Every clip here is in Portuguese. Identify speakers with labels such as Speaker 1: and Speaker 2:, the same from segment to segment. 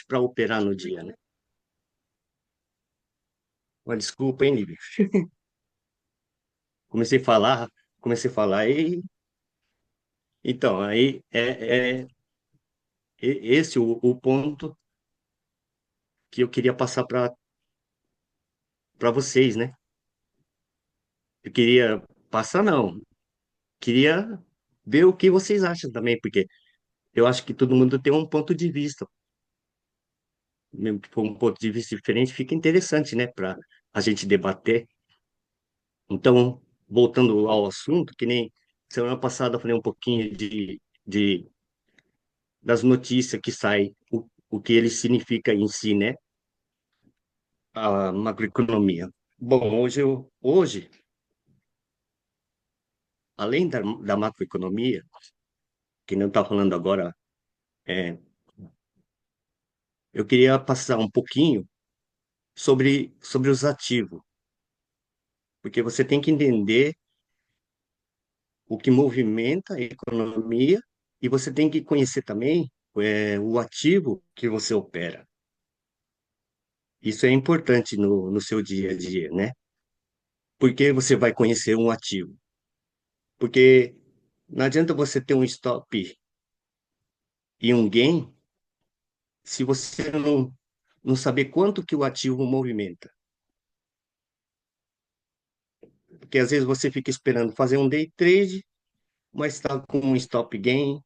Speaker 1: para operar no dia, né? Uma desculpa, hein, Lívia? Comecei a falar, comecei a falar, e então, aí esse o ponto que eu queria passar para vocês, né? Eu queria passar, não, queria ver o que vocês acham também, porque eu acho que todo mundo tem um ponto de vista, mesmo que for um ponto de vista diferente, fica interessante, né, para a gente debater. Então, voltando ao assunto, que nem semana passada eu falei um pouquinho de das notícias que saem, o que ele significa em si, né? A macroeconomia. Bom, hoje, além da macroeconomia, que não está falando agora, é, eu queria passar um pouquinho sobre os ativos, porque você tem que entender o que movimenta a economia e você tem que conhecer também o ativo que você opera. Isso é importante no seu dia a dia, né? Por que você vai conhecer um ativo? Porque não adianta você ter um stop e um gain se você não saber quanto que o ativo movimenta. Porque às vezes você fica esperando fazer um day trade, mas está com um stop gain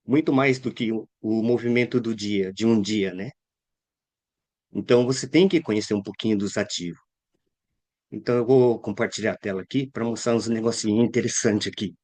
Speaker 1: muito mais do que o movimento do dia, de um dia, né? Então você tem que conhecer um pouquinho dos ativos. Então eu vou compartilhar a tela aqui para mostrar uns negocinhos interessantes aqui.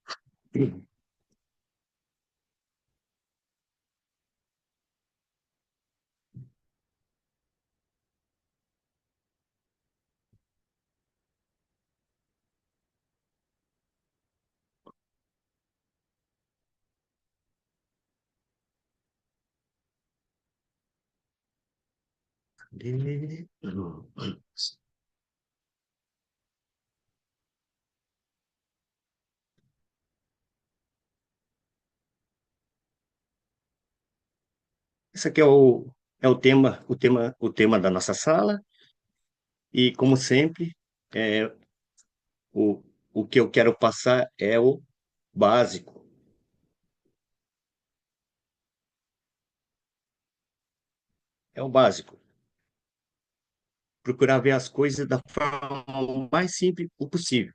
Speaker 1: Esse aqui é o tema da nossa sala. E, como sempre, é, o, o que eu quero passar é o básico. É o básico. Procurar ver as coisas da forma mais simples o possível.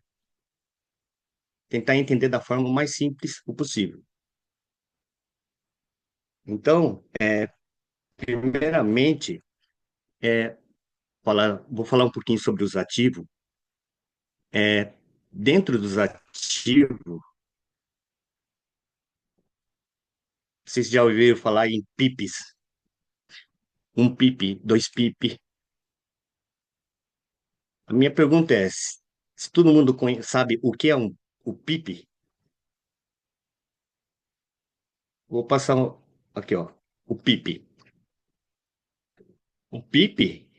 Speaker 1: Tentar entender da forma mais simples o possível. Então, primeiramente, vou falar um pouquinho sobre os ativos. Dentro dos ativos, vocês já ouviram falar em PIPs? Um PIP, dois PIP. A minha pergunta é, se todo mundo sabe o que é o PIP, vou passar aqui, ó, o PIP. O PIP,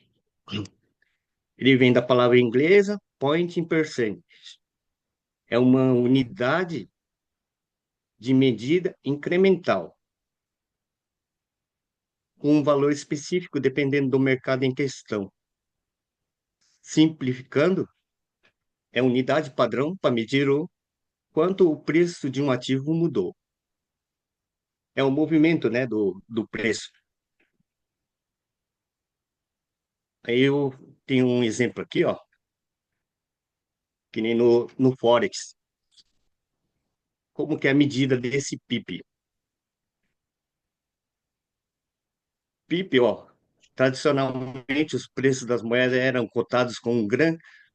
Speaker 1: ele vem da palavra inglesa point in percent. É uma unidade de medida incremental, com um valor específico dependendo do mercado em questão. Simplificando, é a unidade padrão para medir o quanto o preço de um ativo mudou. É o movimento, né, do preço. Aí eu tenho um exemplo aqui, ó, que nem no Forex. Como que é a medida desse PIP? PIB, ó, tradicionalmente os preços das moedas eram cotados com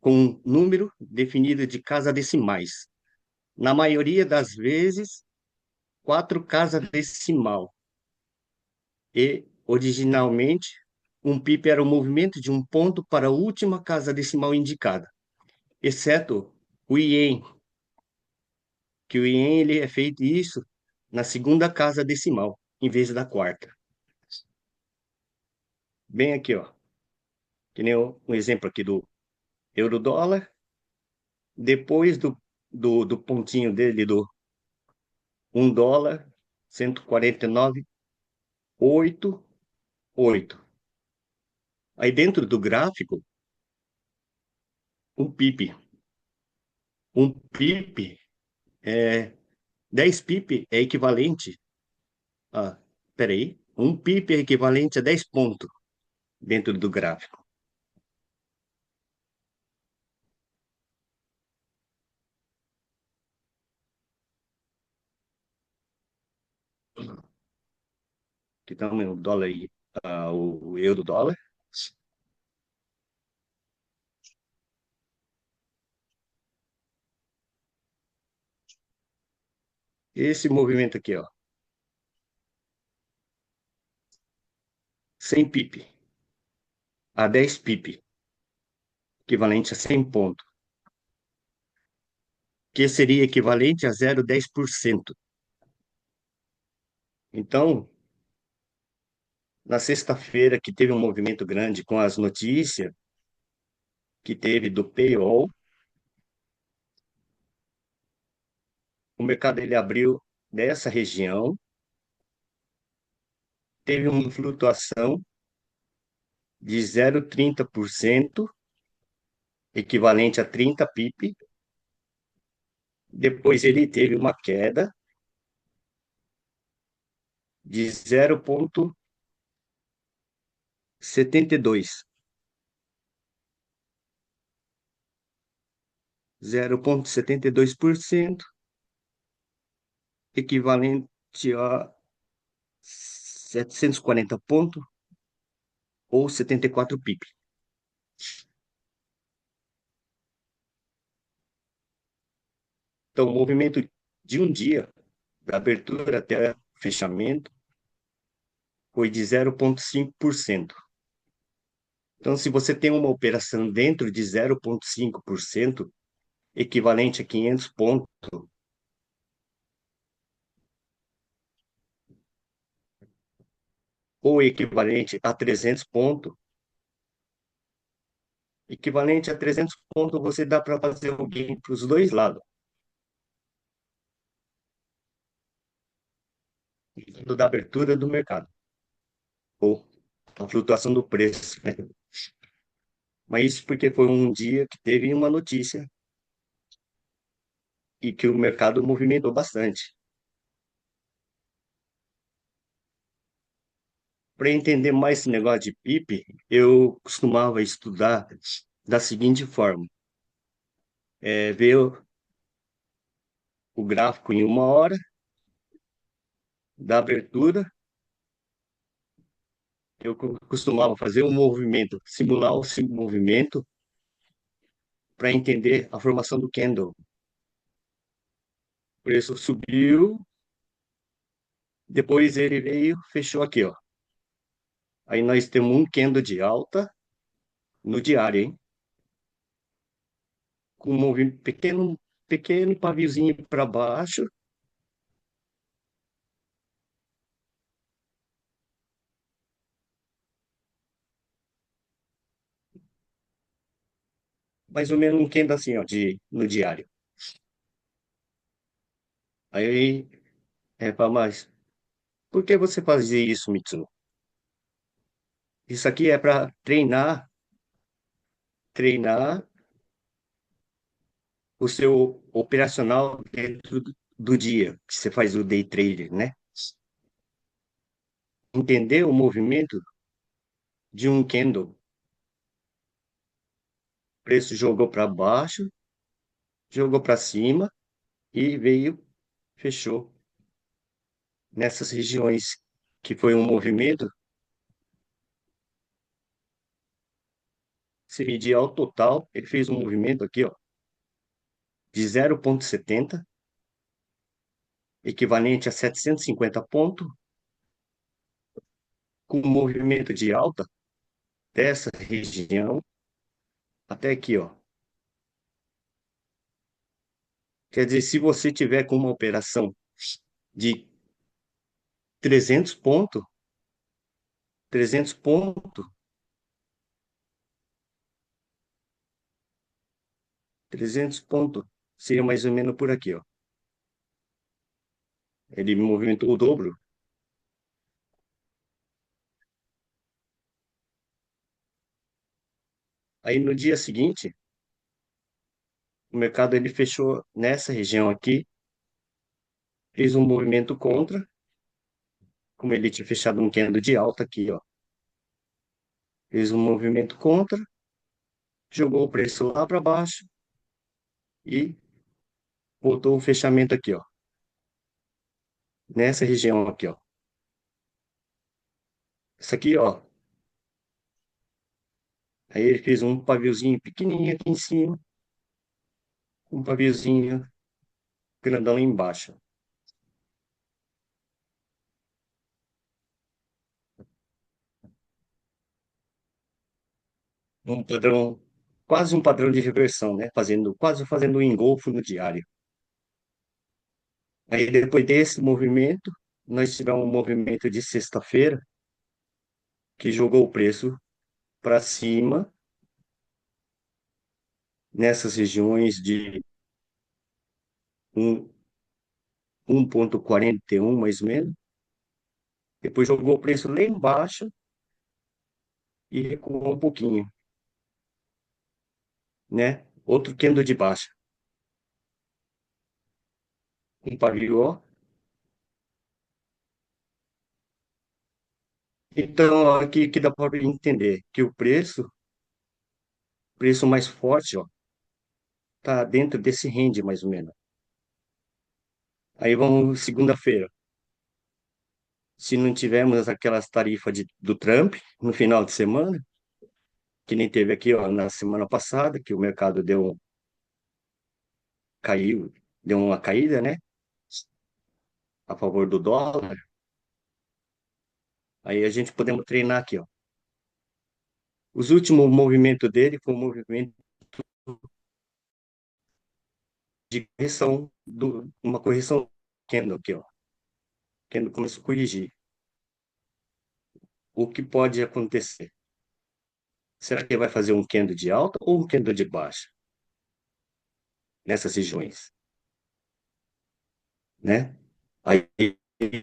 Speaker 1: um número definido de casa decimais. Na maioria das vezes, quatro casas decimal. E, originalmente, um PIB era o movimento de um ponto para a última casa decimal indicada, exceto o ien, que o ien ele é feito isso na segunda casa decimal, em vez da quarta. Bem aqui, ó, que nem um exemplo aqui do euro-dólar. Depois do pontinho dele, do $1, 149,8, 8. Aí dentro do gráfico, um pip. Um pip é 10 pip é equivalente a, peraí, um pip é equivalente a 10 pontos dentro do gráfico. Então, o dólar aí, o euro dólar. Esse movimento aqui, ó, 100 pip a 10 pip, equivalente a 100 pontos, que seria equivalente a 0,10%. Então, na sexta-feira, que teve um movimento grande com as notícias que teve do payroll, o mercado ele abriu nessa região, teve uma flutuação de 0,30%, equivalente a 30 pip. Depois ele teve uma queda de 0,72. 0,72%, equivalente a 740 pontos ou 74 pip. Então, o movimento de um dia, da abertura até fechamento, foi de 0,5%. Então, se você tem uma operação dentro de 0,5%, equivalente a 500 pontos, ou equivalente a 300 pontos, equivalente a 300 pontos, você dá para fazer o gain para os dois lados, da abertura do mercado, ou a flutuação do preço, né? Mas isso porque foi um dia que teve uma notícia e que o mercado movimentou bastante. Para entender mais esse negócio de PIB, eu costumava estudar da seguinte forma: ver o gráfico em uma hora da abertura, eu costumava fazer um movimento, simular o movimento para entender a formação do candle. O preço subiu, depois ele veio, fechou aqui, ó. Aí nós temos um candle de alta no diário, hein? Com um movimento pequeno, pequeno paviozinho para baixo, mais ou menos um candle assim, ó, no diário. Aí, mas por que você fazia isso, Mitsu? Isso aqui é para treinar o seu operacional dentro do dia, que você faz o day trader, né? Entender o movimento de um candle. O preço jogou para baixo, jogou para cima e veio, fechou nessas regiões que foi um movimento. Se medir ao total, ele fez um movimento aqui, ó, de 0,70, equivalente a 750 pontos, com um movimento de alta dessa região até aqui, ó. Quer dizer, se você tiver com uma operação de 300 pontos, 300 pontos, 300 pontos, seria mais ou menos por aqui, ó. Ele movimentou o dobro. Aí no dia seguinte, o mercado ele fechou nessa região aqui, fez um movimento contra, como ele tinha fechado um candle de alta aqui, ó. Fez um movimento contra, jogou o preço lá para baixo e voltou o fechamento aqui, ó. Nessa região aqui, ó. Isso aqui, ó. Aí ele fez um paviozinho pequenininho aqui em cima, um paviozinho grandão embaixo. Um padrão, quase um padrão de reversão, né? Quase fazendo um engolfo no diário. Aí depois desse movimento, nós tivemos um movimento de sexta-feira que jogou o preço para cima nessas regiões de um, 1,41 mais ou menos. Depois jogou o preço lá embaixo e recuou um pouquinho, né? Outro candle de baixa. Um pavio. Então, aqui que dá para entender que o preço mais forte, ó, tá dentro desse range mais ou menos. Aí vamos segunda-feira. Se não tivermos aquelas tarifas do Trump no final de semana, que nem teve aqui, ó, na semana passada, que o mercado caiu, deu uma caída, né, a favor do dólar. Aí a gente podemos treinar aqui, ó. Os últimos movimentos dele foi um movimento de correção uma correção candle aqui, ó. Candle começou a corrigir. O que pode acontecer? Será que ele vai fazer um candle de alta ou um candle de baixa nessas regiões, né? Aí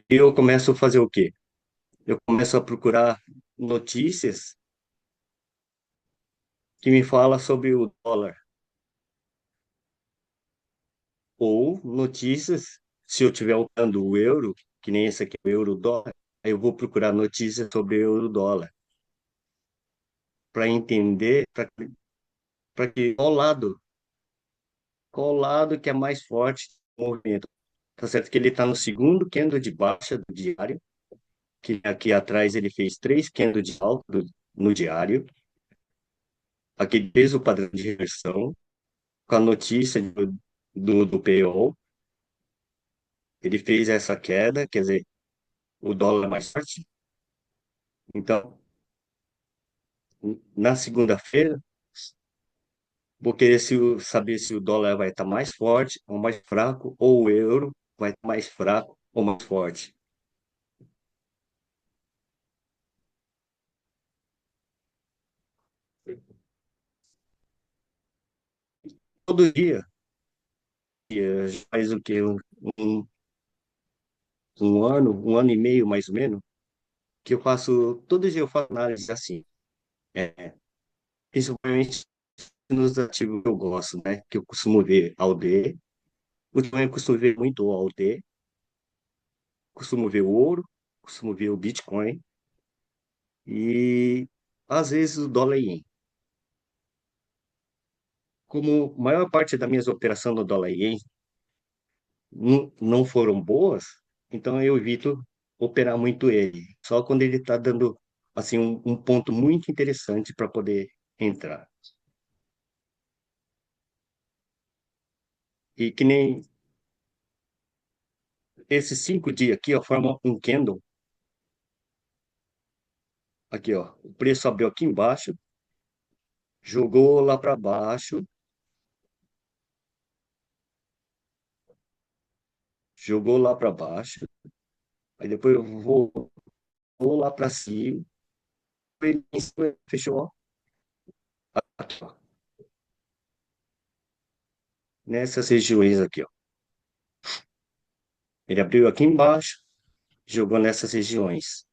Speaker 1: eu começo a fazer o quê? Eu começo a procurar notícias que me falam sobre o dólar ou notícias, se eu estiver usando o euro, que nem esse aqui, o euro-dólar, aí eu vou procurar notícias sobre o euro-dólar para entender para que qual lado que é mais forte no movimento. Tá certo que ele está no segundo candle de baixa do diário, que aqui atrás ele fez três candles de alta no diário. Aqui fez o padrão de reversão, com a notícia do PO, ele fez essa queda, quer dizer, o dólar é mais forte. Então, na segunda-feira, vou querer saber se o dólar vai estar mais forte ou mais fraco, ou o euro vai estar mais fraco ou mais forte. Todo dia, faz o quê? Um, um ano e meio mais ou menos, que eu faço, todo dia eu faço análise assim, é, principalmente nos ativos que eu gosto, né? Que eu costumo ver AUD, ultimamente eu costumo ver muito o AUD, costumo ver o ouro, costumo ver o Bitcoin e às vezes o dólar ien. Como a maior parte das minhas operações no dólar ien não foram boas, então eu evito operar muito ele. Só quando ele está dando assim um ponto muito interessante para poder entrar. E que nem esses 5 dias aqui, ó, forma um candle. Aqui, ó, o preço abriu aqui embaixo, jogou lá para baixo, jogou lá para baixo, aí depois vou lá para cima, ele fechou aqui, ó, nessas regiões aqui, ó. Ele abriu aqui embaixo, jogou nessas regiões.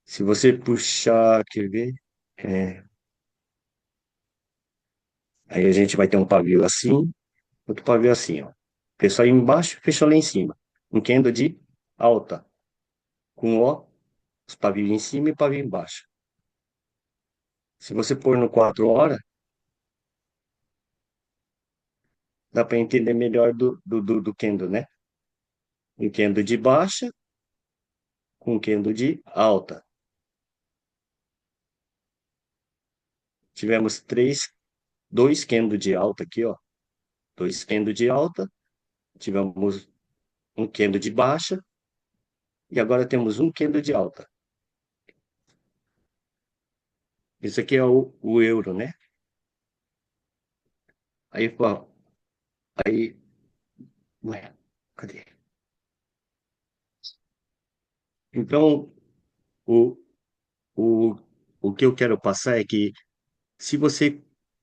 Speaker 1: Se você puxar, quer ver? É, Aí a gente vai ter um pavio assim, outro pavio assim, ó. Fechou aí embaixo, fechou lá em cima. Um candle de alta, com ó, os pavios em cima e pavio embaixo. Se você pôr no 4 horas, dá para entender melhor do candle, né? Um candle de baixa com um candle de alta. Tivemos dois candles de alta aqui, ó. Dois candles de alta. Tivemos um candle de baixa e agora temos um candle de alta. Isso aqui é o euro, né? Aí, pô, aí, ué, cadê? Então, o, o, o que eu quero passar é que se você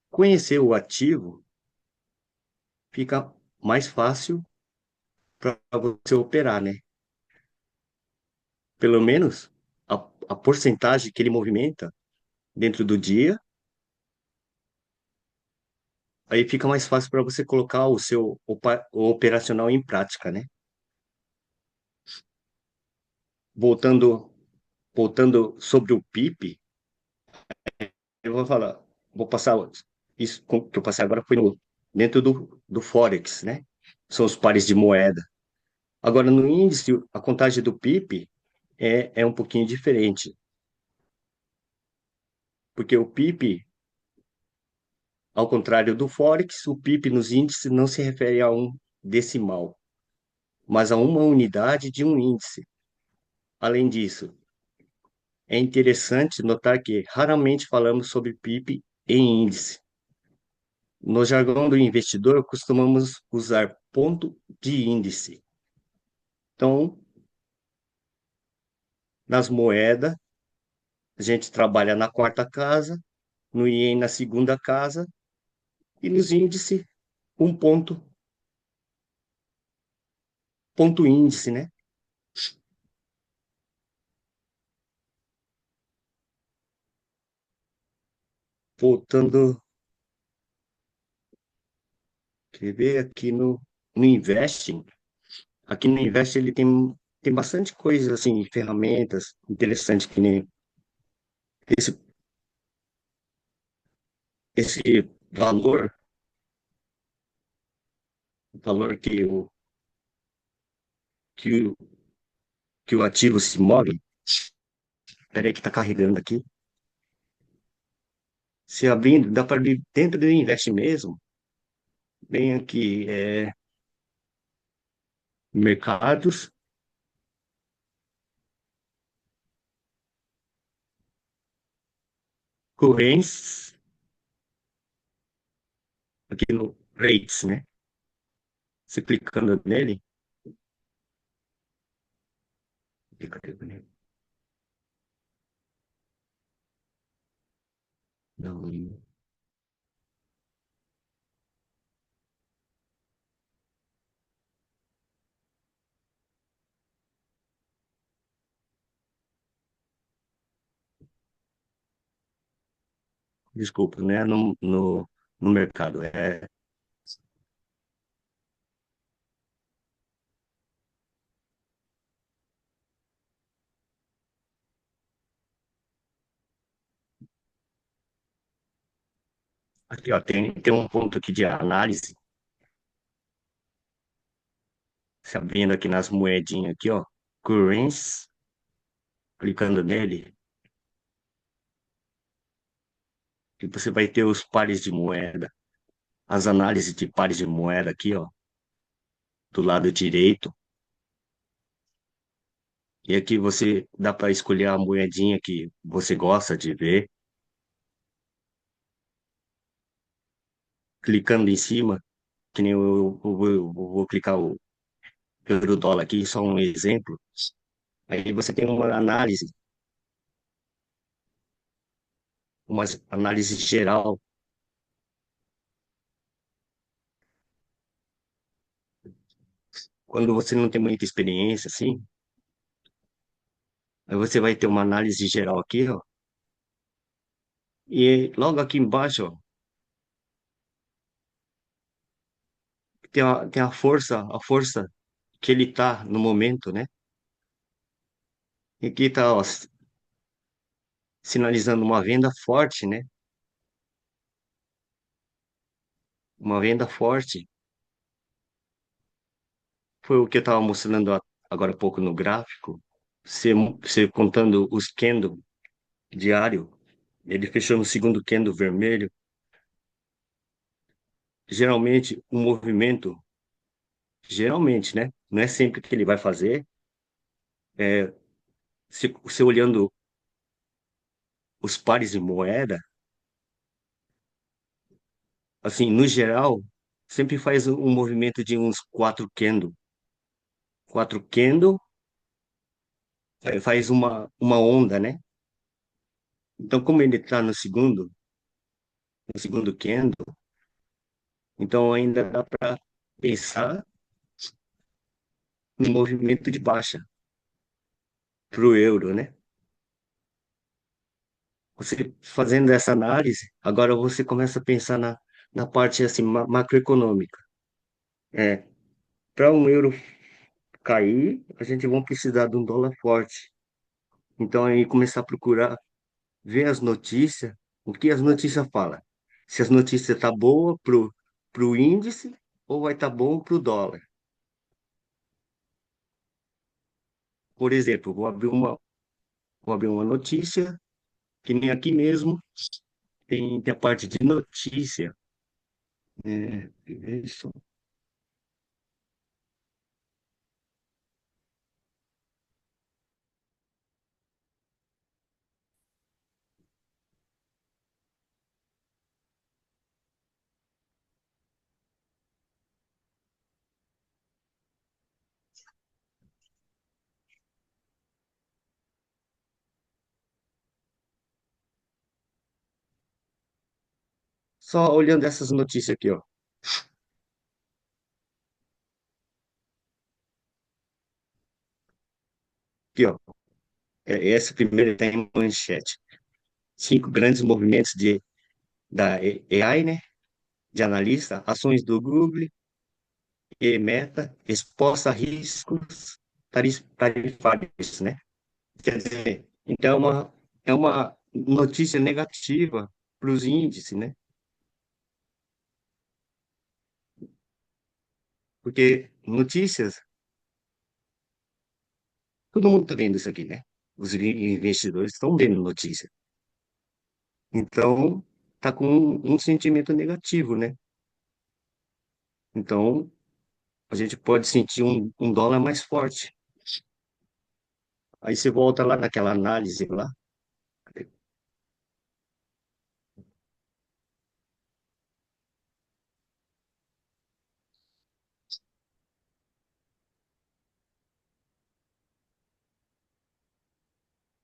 Speaker 1: conhecer o ativo, fica mais fácil para você operar, né? Pelo menos a porcentagem que ele movimenta dentro do dia, aí fica mais fácil para você colocar o seu o operacional em prática, né? Voltando, voltando sobre o PIP, eu vou falar, vou passar isso que eu passei agora foi dentro do Forex, né? São os pares de moeda. Agora, no índice, a contagem do PIP é um pouquinho diferente, porque o PIP, ao contrário do Forex, o PIP nos índices não se refere a um decimal, mas a uma unidade de um índice. Além disso, é interessante notar que raramente falamos sobre PIP em índice. No jargão do investidor, costumamos usar ponto de índice. Então, nas moedas, a gente trabalha na quarta casa, no IEM na segunda casa e nos índices, um ponto índice, né? Voltando, quer ver aqui no Investing. Aqui no Invest ele tem bastante coisa, assim, ferramentas interessantes que nem esse, esse valor, valor que o, que o ativo se move. Peraí que tá carregando aqui. Se abrindo, dá para abrir dentro do Invest mesmo. Bem aqui, mercados, correntes, aqui no rates, né? Você clicando nele, clicando nele. Não, desculpa, não é no mercado. Aqui, ó, tem um ponto aqui de análise, se abrindo aqui nas moedinhas aqui, ó, currency, clicando nele, e você vai ter os pares de moeda, as análises de pares de moeda aqui, ó, do lado direito. E aqui você dá para escolher a moedinha que você gosta de ver, clicando em cima, que nem eu vou clicar o euro dólar aqui, só um exemplo. Aí você tem uma análise geral. Quando você não tem muita experiência, assim, aí você vai ter uma análise geral aqui, ó. E logo aqui embaixo, ó, tem a força que ele tá no momento, né? E que tá, ó, sinalizando uma venda forte, né? Uma venda forte. Foi o que eu estava mostrando agora há pouco no gráfico. Você contando os candle diário, ele fechou no segundo candle vermelho. Geralmente, o movimento, geralmente, né? Não é sempre que ele vai fazer. É, se você olhando os pares de moeda, assim, no geral, sempre faz um movimento de uns quatro candle. Quatro candle faz uma onda, né? Então, como ele está no segundo candle, então ainda dá para pensar no movimento de baixa para o euro, né? Você fazendo essa análise, agora você começa a pensar na parte assim macroeconômica. É, para um euro cair, a gente vai precisar de um dólar forte. Então aí começar a procurar ver as notícias, o que as notícias falam. Se as notícias tá boa pro índice ou vai estar bom pro dólar. Por exemplo, vou abrir uma notícia, que nem aqui mesmo tem a parte de notícia. Isso. Só olhando essas notícias aqui, ó. Aqui, ó. Essa primeira está em manchete. Cinco grandes movimentos da AI, né? De analista, ações do Google e Meta exposta a riscos tarifários, né? Quer dizer, então é uma notícia negativa para os índices, né? Porque notícias, todo mundo está vendo isso aqui, né? Os investidores estão vendo notícia. Então, tá com um sentimento negativo, né? Então, a gente pode sentir um dólar mais forte. Aí você volta lá naquela análise lá,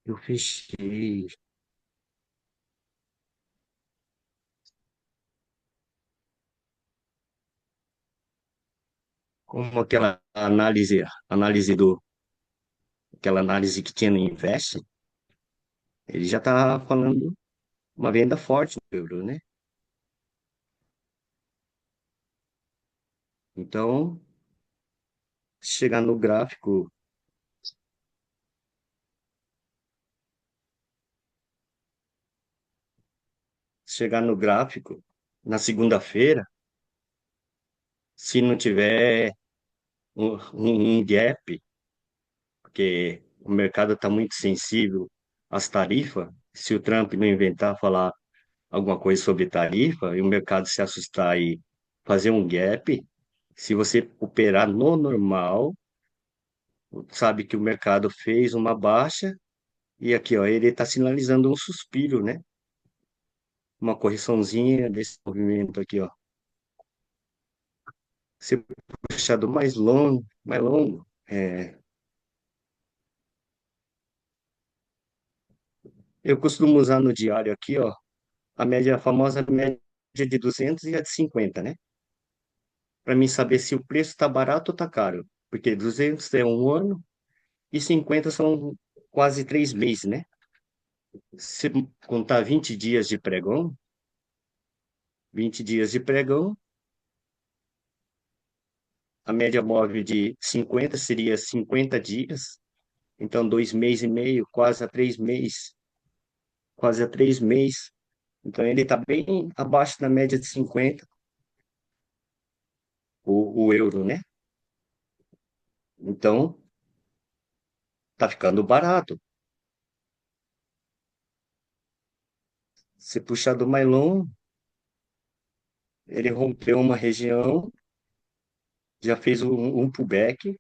Speaker 1: eu fechei como aquela análise que tinha no Invest, ele já tá falando uma venda forte no euro, né? Então, chegar no gráfico, chegar no gráfico na segunda-feira, se não tiver um gap, porque o mercado está muito sensível às tarifas, se o Trump não inventar falar alguma coisa sobre tarifa e o mercado se assustar e fazer um gap, se você operar no normal, sabe que o mercado fez uma baixa e aqui, ó, ele está sinalizando um suspiro, né? Uma correçãozinha desse movimento aqui, ó. Se puxado mais longo, eu costumo usar no diário aqui, ó, a famosa média de 200 e a de 50, né? Para mim saber se o preço está barato ou está caro. Porque 200 é um ano e 50 são quase 3 meses, né? Se contar 20 dias de pregão, 20 dias de pregão, a média móvel de 50 seria 50 dias, então 2 meses e meio, quase a 3 meses. Então ele está bem abaixo da média de 50, o euro, né? Então tá ficando barato. Se puxar do mais longo, ele rompeu uma região, já fez um pullback,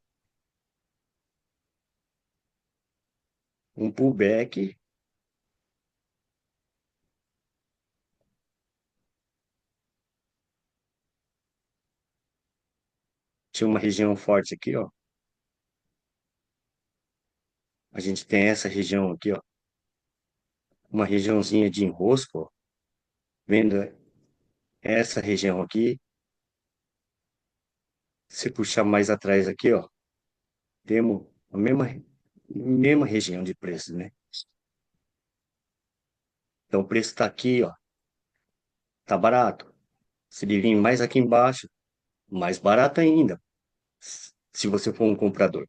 Speaker 1: tinha uma região forte aqui, ó. A gente tem essa região aqui, ó, uma regiãozinha de enrosco, ó. Vendo essa região aqui, se puxar mais atrás aqui, ó, temos a mesma região de preço, né? Então o preço está aqui, ó, tá barato. Se ele vir mais aqui embaixo, mais barato ainda, se você for um comprador.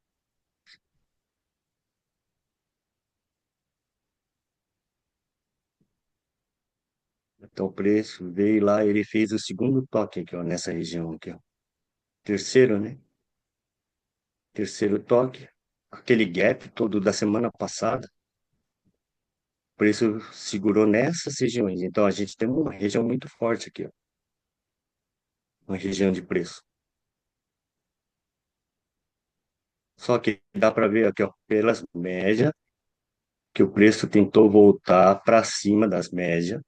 Speaker 1: Então o preço veio lá, ele fez o segundo toque aqui, ó, nessa região aqui, ó. Terceiro, né? Terceiro toque, aquele gap todo da semana passada, o preço segurou nessas regiões. Então a gente tem uma região muito forte aqui, ó, uma região de preço. Só que dá para ver aqui, ó, pelas médias, que o preço tentou voltar para cima das médias.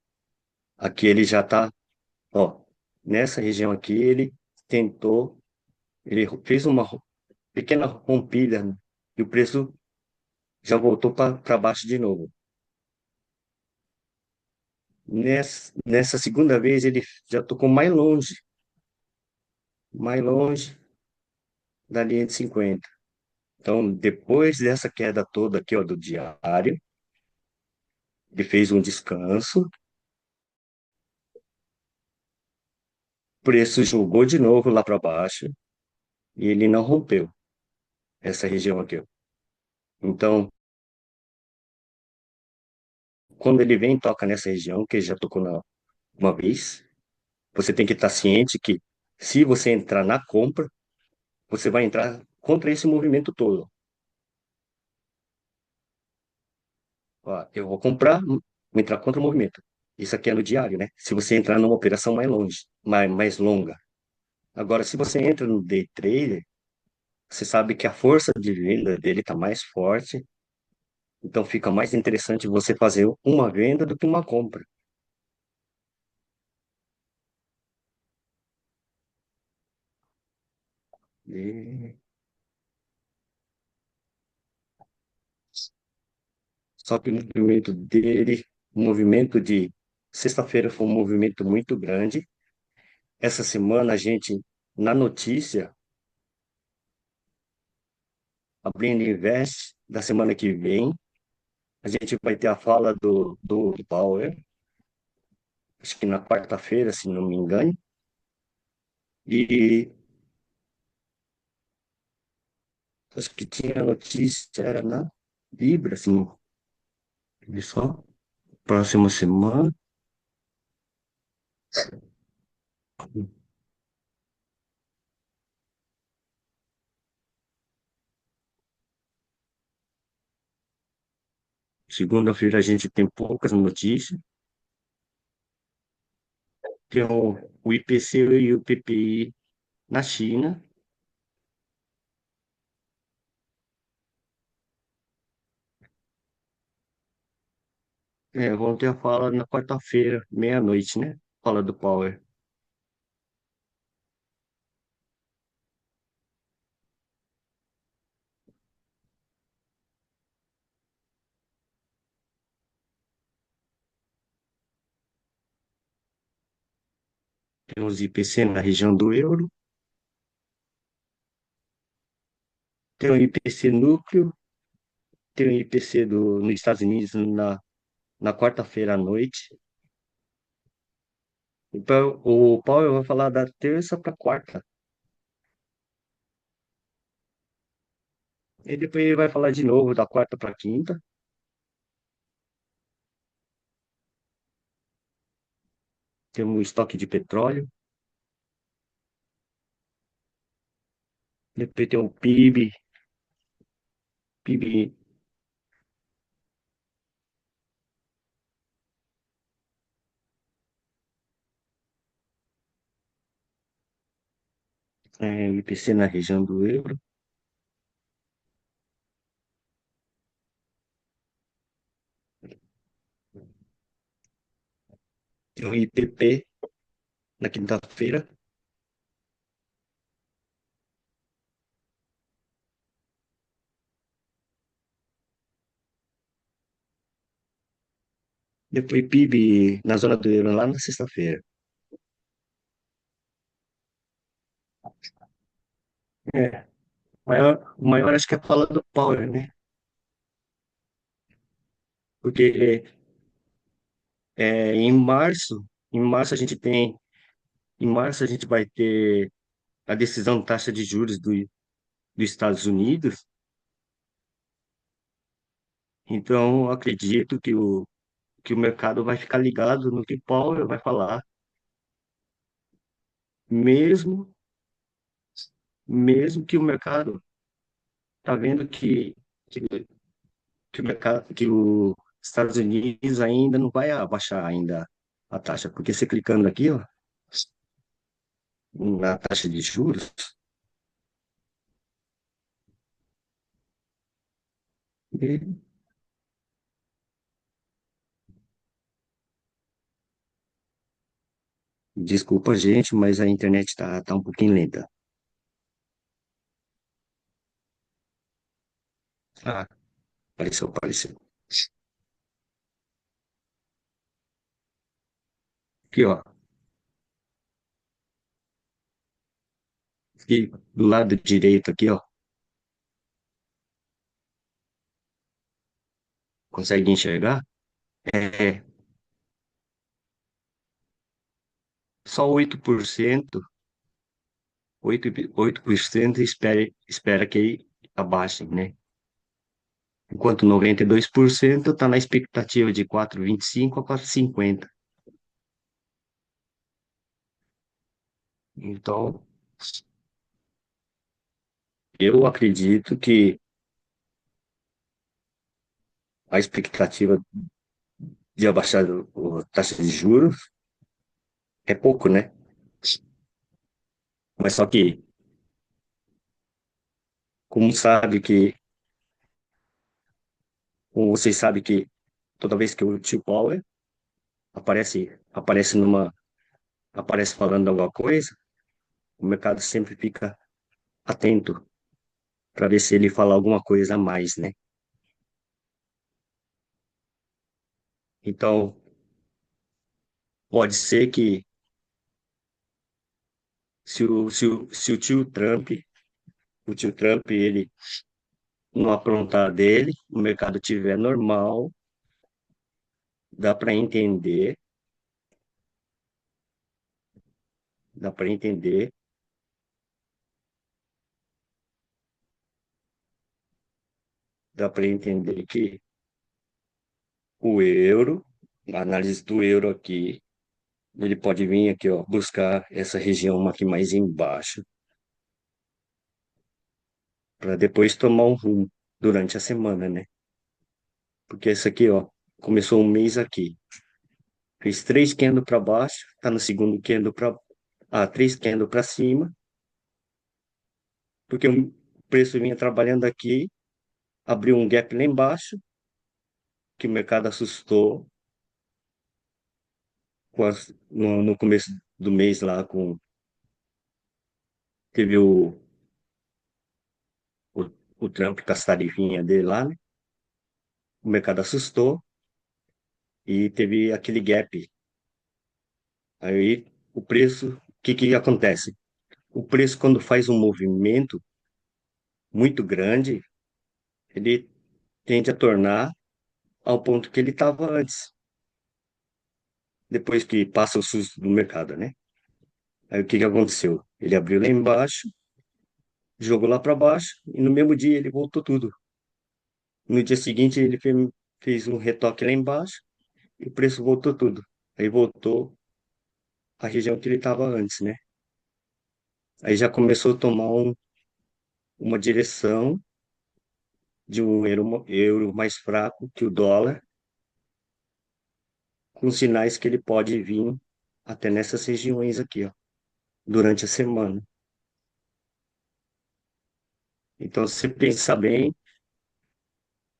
Speaker 1: Aqui ele já está, ó, nessa região aqui ele fez uma pequena rompida, né? E o preço já voltou para baixo de novo. Nessa segunda vez ele já tocou mais longe da linha de 50. Então, depois dessa queda toda aqui, ó, do diário, ele fez um descanso, o preço jogou de novo lá para baixo e ele não rompeu essa região aqui, ó. Então, quando ele vem e toca nessa região, que ele já tocou uma vez, você tem que estar ciente que se você entrar na compra, você vai entrar contra esse movimento todo. Ó, eu vou entrar contra o movimento. Isso aqui é no diário, né? Se você entrar numa operação mais longe, mais longa. Agora, se você entra no day trader, você sabe que a força de venda dele está mais forte, então fica mais interessante você fazer uma venda do que uma compra. E- Só que o movimento dele, o movimento de sexta-feira foi um movimento muito grande. Essa semana a gente, na notícia, abrindo Invest, da semana que vem, a gente vai ter a fala do Power, acho que na quarta-feira, se não me engano, e acho que tinha notícia, era na Libra, assim, olha só, próxima semana, segunda-feira a gente tem poucas notícias, tem o IPC e o PPI na China, vão ter a fala na quarta-feira, meia-noite, né? Fala do Power. Tem os IPC na região do euro, tem o IPC núcleo, tem o IPC nos Estados Unidos na quarta-feira à noite. Então, o Powell vai falar da terça para quarta. E depois ele vai falar de novo da quarta para quinta. Temos um estoque de petróleo. Depois tem o PIB. PIB, IPC na região do euro. Tem o IPP na quinta-feira. Depois PIB na zona do euro lá na sexta-feira. É, o maior acho que é a fala do Power, né? Porque em março a gente tem, em março a gente vai ter a decisão de taxa de juros dos Estados Unidos. Então, eu acredito que o mercado vai ficar ligado no que o Powell vai falar, mesmo, mesmo que o mercado está vendo que, que o mercado, que os Estados Unidos ainda não vai abaixar ainda a taxa, porque você clicando aqui, ó, na taxa de juros, e- desculpa, gente, mas a internet tá um pouquinho lenta. Ah, apareceu. Aqui, ó, aqui do lado direito aqui, ó, consegue enxergar? É só 8% espera que abaixe, né? Enquanto 92% está na expectativa de 4,25 a 4,50. Então, eu acredito que a expectativa de abaixar a taxa de juros é pouco, né? Mas só que, como sabe que, como vocês sabem que toda vez que o tio Powell aparece falando alguma coisa, o mercado sempre fica atento para ver se ele fala alguma coisa a mais, né? Então, pode ser que se o tio Trump, ele não aprontar dele, o mercado tiver normal, dá para entender, dá para entender, dá para entender que o euro, a análise do euro aqui, ele pode vir aqui, ó, buscar essa região aqui mais embaixo, para depois tomar um rumo durante a semana, né? Porque esse aqui, ó, começou um mês aqui, fez três candles para baixo, tá no segundo candle três candles para cima, porque o preço vinha trabalhando aqui, abriu um gap lá embaixo, que o mercado assustou no começo do mês lá, teve o, o Trump com as tarifinhas dele lá, né? O mercado assustou e teve aquele gap. Aí o preço, o que que acontece? O preço, quando faz um movimento muito grande, ele tende a tornar ao ponto que ele estava antes, depois que passa o susto do mercado, né? Aí o que que aconteceu? Ele abriu lá embaixo, jogou lá para baixo e no mesmo dia ele voltou tudo. No dia seguinte ele fez um retoque lá embaixo e o preço voltou tudo. Aí voltou à região que ele estava antes, né? Aí já começou a tomar uma direção de um euro mais fraco que o dólar, com sinais que ele pode vir até nessas regiões aqui, ó, durante a semana. Então, se você pensar bem,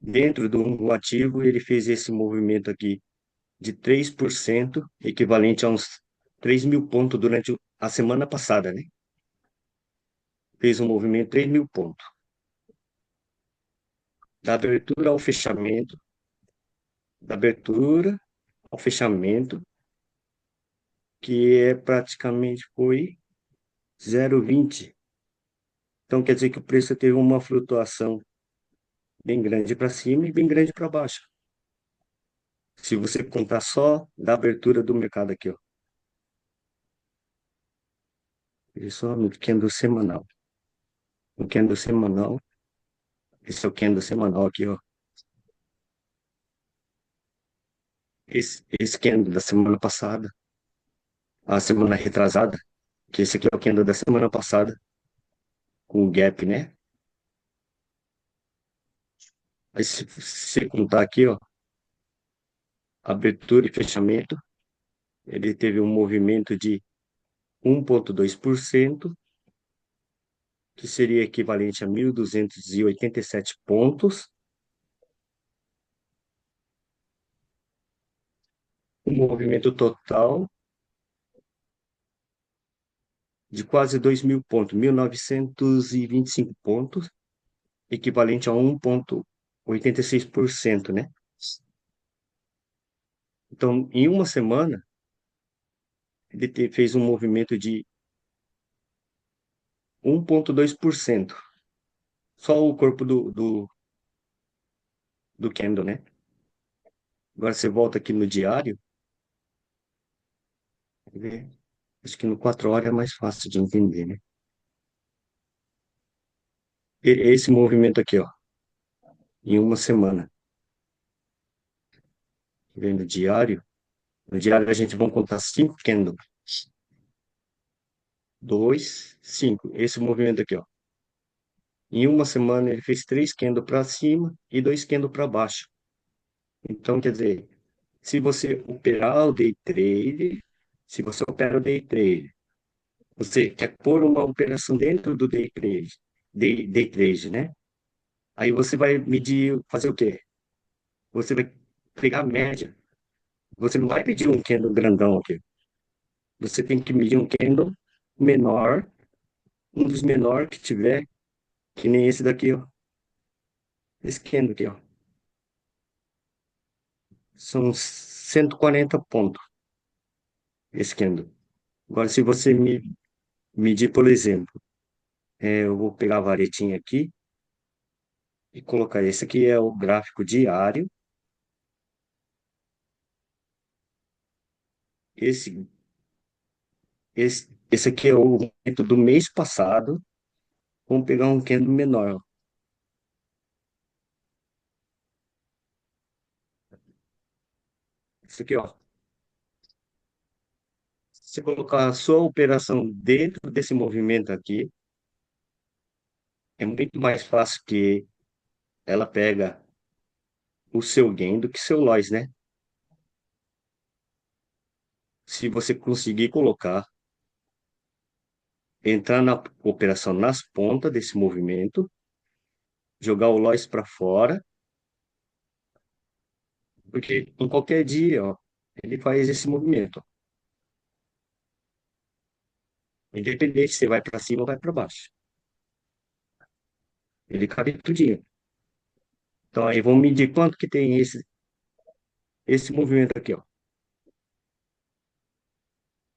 Speaker 1: dentro do ativo, ele fez esse movimento aqui de 3%, equivalente a uns 3.000 pontos durante a semana passada, né? Fez um movimento de 3.000 pontos. Da abertura ao fechamento, da abertura ao fechamento, que é praticamente foi 0,20. Então quer dizer que o preço teve uma flutuação bem grande para cima e bem grande para baixo. Se você contar só da abertura do mercado aqui, ó. Isso no candle semanal. No candle semanal, esse é o candle semanal aqui, ó. Esse candle da semana passada, a semana retrasada, que esse aqui é o candle da semana passada, com o gap, né? Aí se você contar aqui, ó, abertura e fechamento, ele teve um movimento de 1,2%, que seria equivalente a 1.287 pontos. O movimento total de quase 2.000 pontos, 1.925 pontos, equivalente a 1,86%, né? Então, em uma semana, ele fez um movimento de 1,2%. Só o corpo do candle, né? Agora você volta aqui no diário, né? Acho que no 4 horas é mais fácil de entender, né? Esse movimento aqui, ó, em uma semana, vem no diário. No diário a gente vai contar 5 candles. 2, 5. Esse movimento aqui, ó. Em uma semana ele fez 3 candles para cima e 2 candles para baixo. Então, quer dizer, se você operar o day trade, se você opera o day trade, você quer pôr uma operação dentro do day trade, né? Aí você vai medir, fazer o quê? Você vai pegar a média. Você não vai pedir um candle grandão aqui. Você tem que medir um candle menor, um dos menores que tiver, que nem esse daqui, ó. Esse candle aqui, ó. São 140 pontos, esse candle. Agora, se você medir, por exemplo, eu vou pegar a varetinha aqui e colocar esse aqui é o gráfico diário. Esse, esse aqui é o movimento do mês passado. Vamos pegar um candle menor. Esse aqui, ó. Se você colocar a sua operação dentro desse movimento aqui, é muito mais fácil que ela pega o seu gain do que seu loss, né? Se você conseguir colocar, entrar na operação nas pontas desse movimento, jogar o loss para fora, porque em qualquer dia, ó, ele faz esse movimento. Independente se vai para cima ou vai para baixo. Ele cabe tudinho. Então aí vamos medir quanto que tem esse movimento aqui, ó.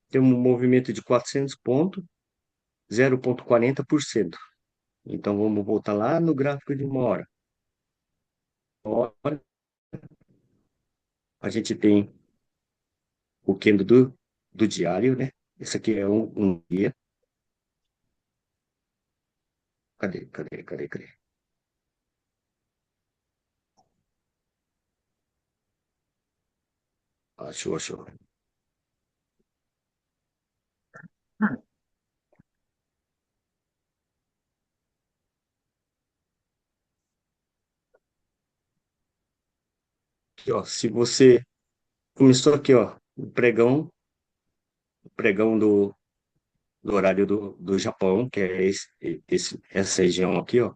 Speaker 1: Tem um movimento de 400 pontos, 0,40%. Então vamos voltar lá no gráfico de uma hora. Hora, a gente tem o candle do diário, né? Esse aqui é um dia. Cadê? Achou. Aqui, ó, se você começou aqui, ó, o pregão do horário do Japão, que é essa região aqui, ó,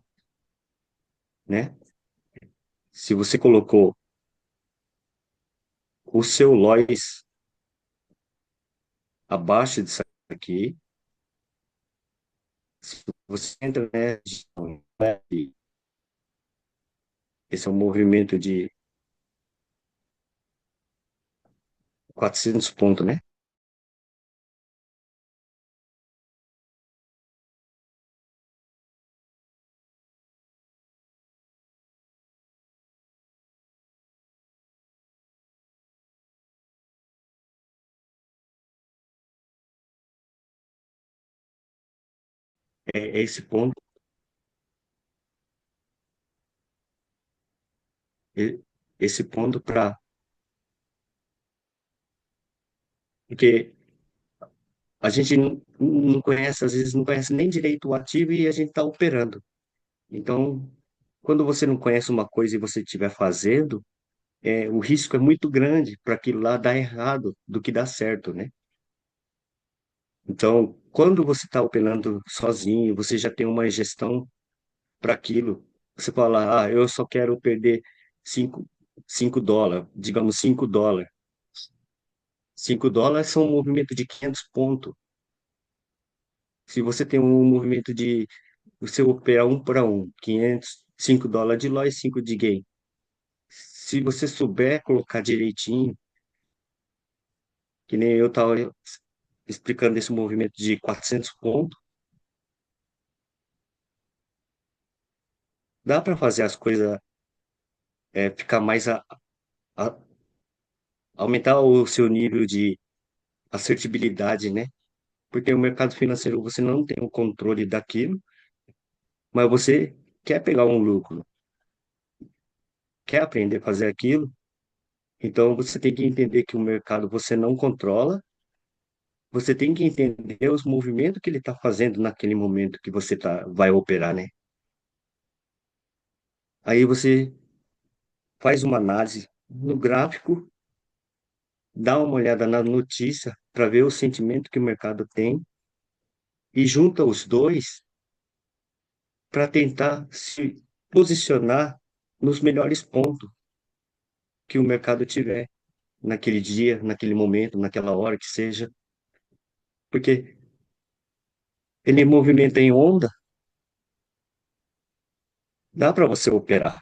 Speaker 1: né? Se você colocou o seu Lois abaixo disso aqui, se você entra nessa região, esse é um movimento de 400 pontos, né? É é- esse ponto para, porque a gente não conhece, às vezes não conhece nem direito o ativo e a gente está operando. Então, quando você não conhece uma coisa e você estiver fazendo, o risco é muito grande para aquilo lá dar errado do que dar certo, né? Então, quando você está operando sozinho, você já tem uma gestão para aquilo. Você fala, eu só quero perder 5 $5, digamos $5. $5 são um movimento de 500 pontos. Se você tem um movimento de você operar um para um, 500, $5 de loss, 5 de gain. Se você souber colocar direitinho, que nem eu estava explicando esse movimento de 400 pontos, dá para fazer as coisas ficar mais a- aumentar o seu nível de assertibilidade, né? Porque o mercado financeiro você não tem o controle daquilo, mas você quer pegar um lucro, quer aprender a fazer aquilo, então você tem que entender que o mercado você não controla, você tem que entender os movimentos que ele está fazendo naquele momento que você vai operar, né? Aí você faz uma análise no gráfico, dá uma olhada na notícia para ver o sentimento que o mercado tem e junta os dois para tentar se posicionar nos melhores pontos que o mercado tiver naquele dia, naquele momento, naquela hora que seja, porque ele movimenta em onda, dá para você operar.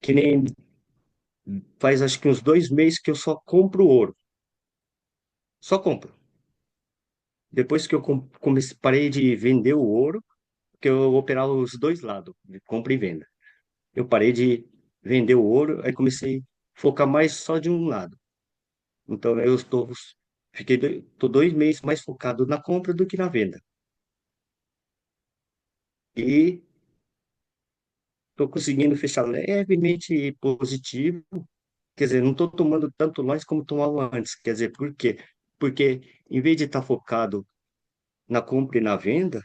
Speaker 1: Que nem faz acho que uns 2 meses que eu só compro ouro, só compro. Depois que eu comecei, parei de vender o ouro, que eu operava os dois lados, de compra e venda. Eu parei de vender o ouro, aí comecei a focar mais só de um lado. Então tô 2 meses mais focado na compra do que na venda. E estou conseguindo fechar levemente positivo. Quer dizer, não estou tomando tanto loss como tomava antes. Quer dizer, por quê? Porque em vez de estar focado na compra e na venda,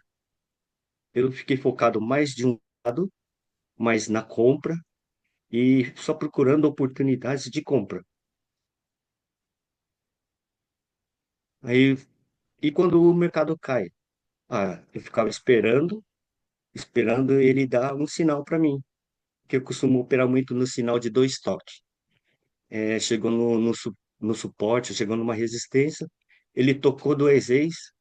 Speaker 1: eu fiquei focado mais de um lado, mais na compra e só procurando oportunidades de compra. Aí, e quando o mercado cai? Eu ficava esperando ele dar um sinal para mim, que eu costumo operar muito no sinal de dois toques. Chegou no suporte, chegou numa resistência, ele tocou 2 vezes,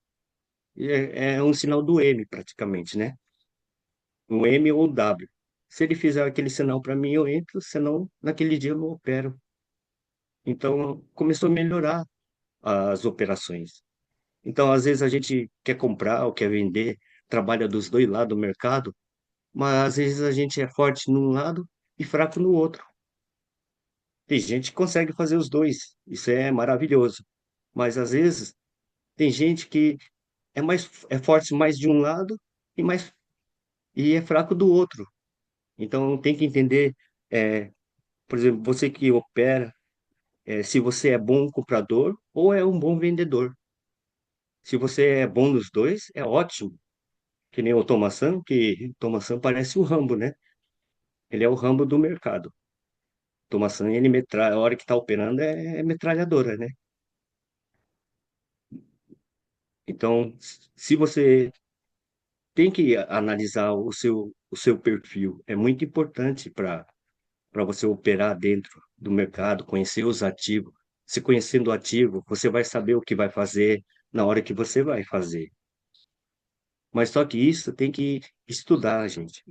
Speaker 1: é um sinal do M praticamente, né? O M ou o W. Se ele fizer aquele sinal para mim, eu entro, senão naquele dia eu não opero. Então começou a melhorar as operações. Então, às vezes a gente quer comprar ou quer vender, trabalha dos dois lados do mercado, mas às vezes a gente é forte num lado e fraco no outro. Tem gente que consegue fazer os dois, isso é maravilhoso. Mas às vezes tem gente que é forte mais de um lado e mais e é fraco do outro. Então tem que entender, é, por exemplo, você que opera, se você é bom comprador ou é um bom vendedor. Se você é bom nos dois, é ótimo. Que nem o automação, que automação parece o Rambo, né? Ele é o Rambo do mercado. Automação, ele metralha, a hora que está operando é metralhadora, né? Então, se você tem que analisar o seu perfil, é muito importante para você operar dentro do mercado, conhecer os ativos. Se conhecendo o ativo, você vai saber o que vai fazer na hora que você vai fazer. Mas só que isso tem que estudar, gente.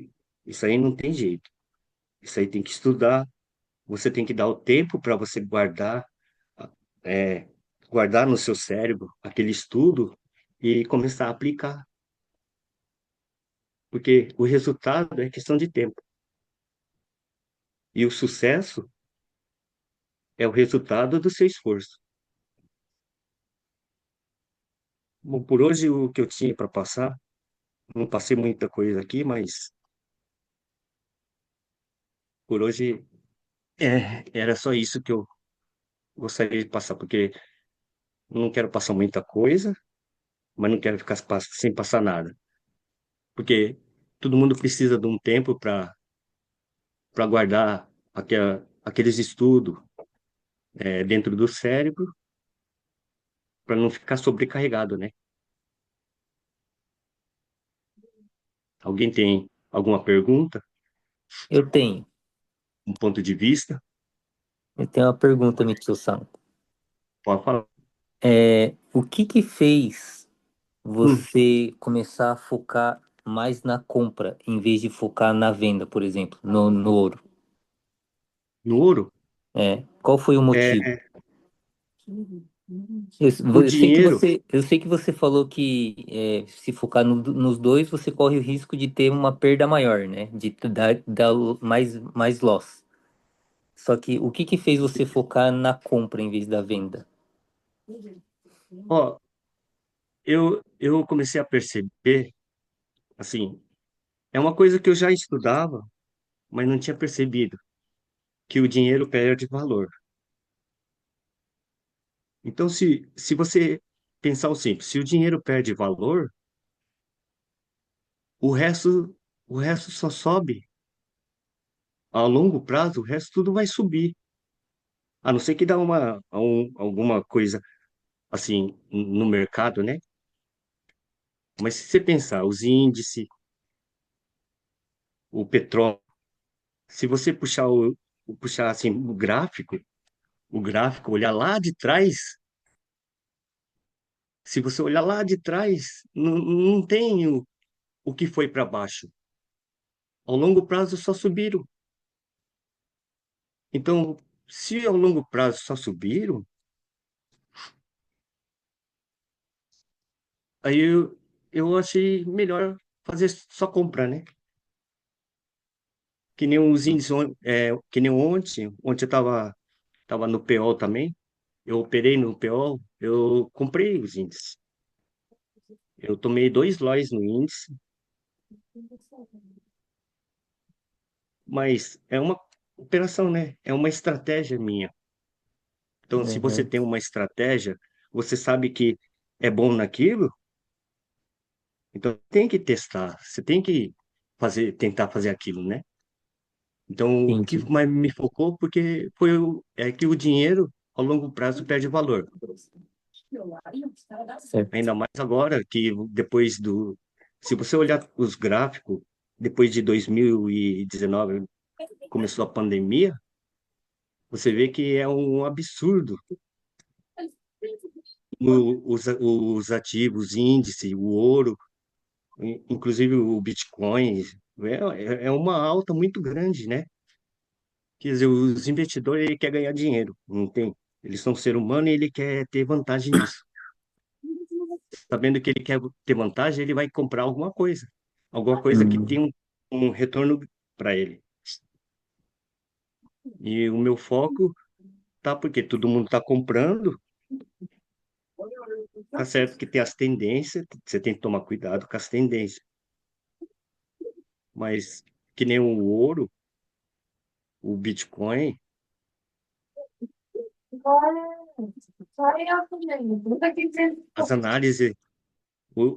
Speaker 1: Isso aí não tem jeito. Isso aí tem que estudar. Você tem que dar o tempo para você é, guardar no seu cérebro aquele estudo e começar a aplicar. Porque o resultado é questão de tempo. E o sucesso é o resultado do seu esforço. Bom, por hoje o que eu tinha para passar, não passei muita coisa aqui, mas por hoje era só isso que eu gostaria de passar, porque não quero passar muita coisa, mas não quero ficar sem passar nada. Porque todo mundo precisa de um tempo para guardar aqueles estudos dentro do cérebro, para não ficar sobrecarregado, né? Alguém tem alguma pergunta,
Speaker 2: Eu tenho.
Speaker 1: um ponto de vista?
Speaker 2: Eu tenho uma pergunta, Mitsu-san.
Speaker 1: Pode falar.
Speaker 2: O que que fez
Speaker 1: Hum,
Speaker 2: você começar a focar mais na compra em vez de focar na venda, por exemplo, no ouro?
Speaker 1: no ouro,
Speaker 2: Qual foi o motivo?
Speaker 1: é, o
Speaker 2: Eu sei que
Speaker 1: dinheiro,
Speaker 2: você falou que se focar nos dois, você corre o risco de ter uma perda maior, né? De dar mais loss. Só que o que que fez você focar na compra em vez da venda?
Speaker 1: ó, eu comecei a perceber, assim, é uma coisa que eu já estudava, mas não tinha percebido, que o dinheiro perde valor. Então, se você pensar o simples, se o dinheiro perde valor, o resto, o resto só sobe. A longo prazo, o resto tudo vai subir. A não ser que dá alguma coisa assim no mercado, né? Mas se você pensar, os índices, o petróleo, se você puxar assim o gráfico, olhar lá de trás, se você olhar lá de trás, não tem o que foi para baixo. Ao longo prazo só subiram. Então, se ao longo prazo só subiram, aí eu achei melhor fazer só comprar, né? Que nem os índices, que nem ontem eu tava no PO também, eu operei no PO, eu comprei os índices. Eu tomei 2 lotes no índice, mas é uma operação, né? É uma estratégia minha. Então, se você
Speaker 2: Uhum.
Speaker 1: tem uma estratégia, você sabe que é bom naquilo, então tem que testar, você tem que tentar fazer aquilo, né? Então, o que
Speaker 2: Entendi.
Speaker 1: mais me focou, porque é que o dinheiro, ao longo prazo, perde valor.
Speaker 2: Certo.
Speaker 1: Ainda mais agora que se você olhar os gráficos, depois de 2019, começou a pandemia, você vê que é um absurdo. Os ativos, índice, o ouro, inclusive o Bitcoin, é uma alta muito grande, né? Quer dizer, os investidores ele quer ganhar dinheiro, não tem? Eles são ser humano e ele quer ter vantagem nisso. Sabendo que ele quer ter vantagem, ele vai comprar alguma coisa que
Speaker 2: Hum,
Speaker 1: tenha um retorno para ele. E o meu foco tá porque todo mundo está comprando, tá certo que tem as tendências, você tem que tomar cuidado com as tendências. Mas que nem o ouro, o Bitcoin, as análises,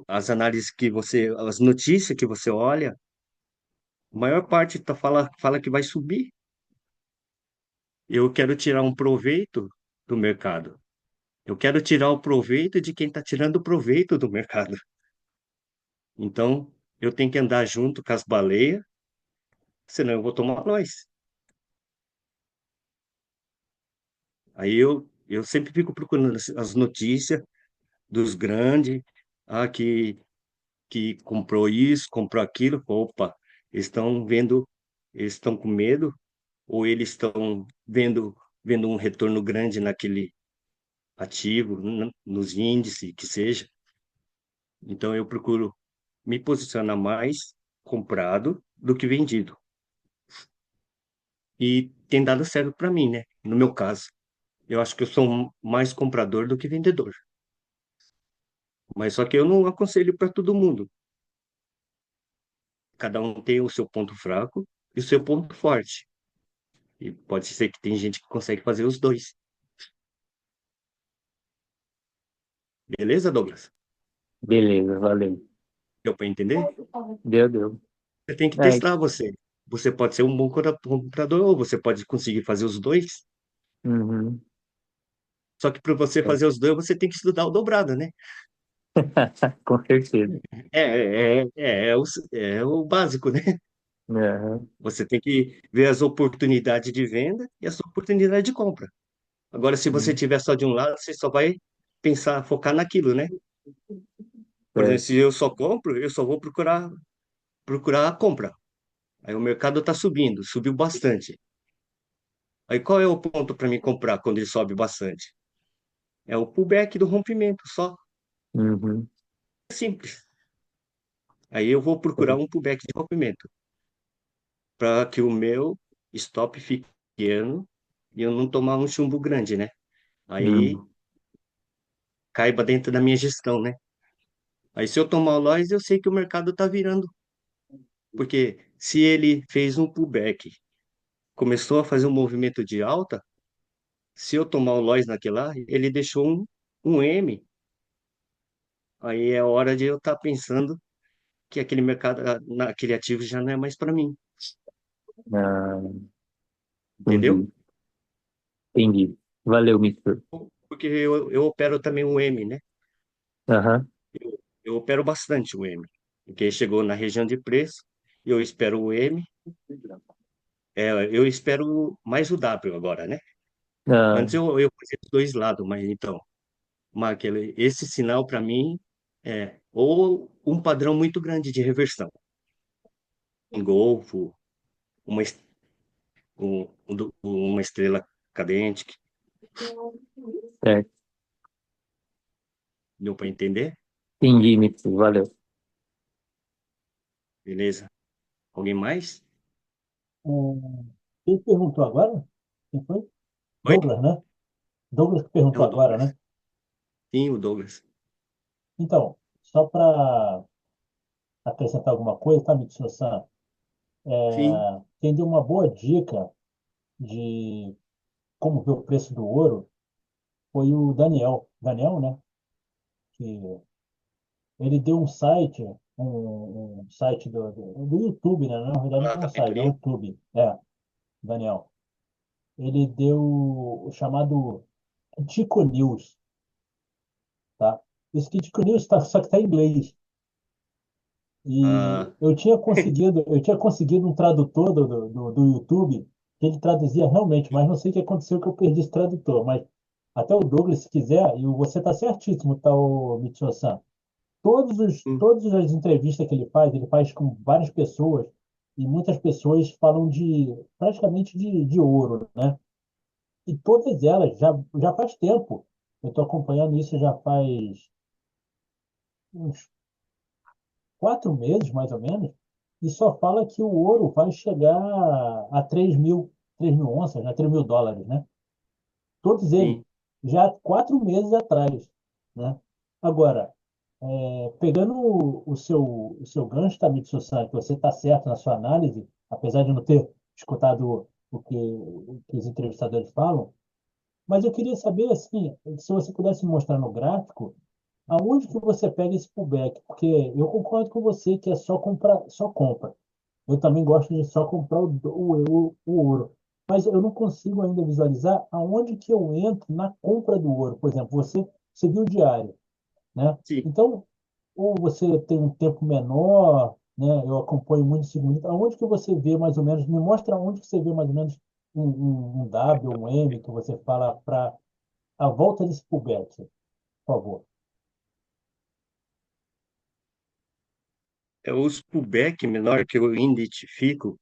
Speaker 1: as análises que você, as notícias que você olha, a maior parte fala que vai subir. Eu quero tirar um proveito do mercado. Eu quero tirar o proveito de quem está tirando o proveito do mercado. Então, eu tenho que andar junto com as baleias, senão eu vou tomar nós. Aí eu sempre fico procurando as notícias dos grandes, que comprou isso, comprou aquilo. Opa, eles estão vendo, eles estão com medo, ou eles estão vendo um retorno grande naquele ativo, nos índices, que seja. Então eu procuro me posicionar mais comprado do que vendido. E tem dado certo para mim, né? No meu caso, eu acho que eu sou mais comprador do que vendedor. Mas só que eu não aconselho para todo mundo. Cada um tem o seu ponto fraco e o seu ponto forte. E pode ser que tem gente que consegue fazer os dois. Beleza, Douglas?
Speaker 2: Beleza, valeu.
Speaker 1: Deu para entender?
Speaker 2: Deu, deu.
Speaker 1: Você tem que
Speaker 2: É,
Speaker 1: testar você. Você pode ser um bom comprador ou você pode conseguir fazer os dois.
Speaker 2: uhum.
Speaker 1: Só que para você fazer os dois, você tem que estudar o dobrado, né?
Speaker 2: Com certeza.
Speaker 1: É o básico, né?
Speaker 2: Aham,
Speaker 1: Você tem que ver as oportunidades de venda e as oportunidades de compra. Agora, se você
Speaker 2: uhum,
Speaker 1: tiver só de um lado, você só vai pensar, focar naquilo, né? Por exemplo,
Speaker 2: certo.
Speaker 1: se eu só compro, eu só vou procurar a compra. Aí o mercado está subindo, subiu bastante. Aí qual é o ponto para mim comprar quando ele sobe bastante? É o pullback do rompimento, só.
Speaker 2: Uhum,
Speaker 1: É simples. Aí eu vou procurar um pullback de rompimento para que o meu stop fique pequeno e eu não tomar um chumbo grande, né? Aí
Speaker 2: uhum,
Speaker 1: caiba dentro da minha gestão, né? Aí se eu tomar o loss, eu sei que o mercado está virando. Porque se ele fez um pullback, começou a fazer um movimento de alta, se eu tomar o loss naquele lá, ele deixou um M. Aí é hora de eu estar pensando que aquele mercado, naquele ativo já não é mais para mim.
Speaker 2: ah,
Speaker 1: Entendeu?
Speaker 2: entendi, entendi. Valeu, Mister.
Speaker 1: Porque eu opero também um M, né?
Speaker 2: Aham,
Speaker 1: Eu opero bastante o M. Porque chegou na região de preço, eu espero o M, eu espero mais o W agora, né?
Speaker 2: ah,
Speaker 1: Antes eu fazia os dois lados, mas então, esse sinal para mim é ou um padrão muito grande de reversão, um golfo, uma, uma estrela cadente,
Speaker 2: certo.
Speaker 1: deu para entender?
Speaker 2: Entendi, Mister. Valeu.
Speaker 1: Beleza? Alguém mais?
Speaker 3: Quem perguntou agora? Quem foi?
Speaker 1: Oi?
Speaker 3: Douglas, né? Douglas que
Speaker 1: É
Speaker 3: perguntou
Speaker 1: o
Speaker 3: agora,
Speaker 1: Douglas.
Speaker 3: né?
Speaker 1: Sim, o Douglas.
Speaker 3: Então, só para acrescentar alguma coisa, tá, Mitsuno-san?
Speaker 1: Sim.
Speaker 3: Quem deu uma boa dica de como ver o preço do ouro foi o Daniel. Daniel, né? Que ele deu um site do YouTube, né? Na verdade,
Speaker 1: Ah,
Speaker 3: não é um
Speaker 1: tá
Speaker 3: site, é um
Speaker 1: Mentoria?
Speaker 3: YouTube. Daniel. Ele deu o chamado Tico News, tá? Esse Tico News só que está em inglês. E
Speaker 1: Ah,
Speaker 3: eu tinha conseguido um tradutor do YouTube que ele traduzia realmente, mas não sei o que aconteceu que eu perdi esse tradutor. Mas até o Douglas, se quiser, e você está certíssimo, tá, o Mitsuo-san.
Speaker 1: hum,
Speaker 3: Todas as entrevistas que ele faz com várias pessoas, e muitas pessoas falam praticamente de ouro, né? E todas elas, já faz tempo, eu estou acompanhando isso já faz uns 4 meses, mais ou menos, e só fala que o ouro vai chegar a 3.000 onças, né? US$ 3.000, né? Todos eles,
Speaker 1: sim.
Speaker 3: já há 4 meses atrás, né? Agora, Pegando o seu gancho também de sociedade, que você está certo na sua análise, apesar de não ter escutado o que os entrevistadores falam, mas eu queria saber, assim, se você pudesse mostrar no gráfico, aonde que você pega esse pullback? Porque eu concordo com você que é só comprar, só compra. Eu também gosto de só comprar o ouro. Mas eu não consigo ainda visualizar aonde que eu entro na compra do ouro. Por exemplo, você viu o diário, né?
Speaker 1: Sim,
Speaker 3: Então, ou você tem um tempo menor, né? Eu acompanho muito segundo. Aonde que você vê mais ou menos? Me mostra onde que você vê mais ou menos um W, um M que você fala para a volta desse pullback, por favor.
Speaker 1: é os pullback menor que eu identifico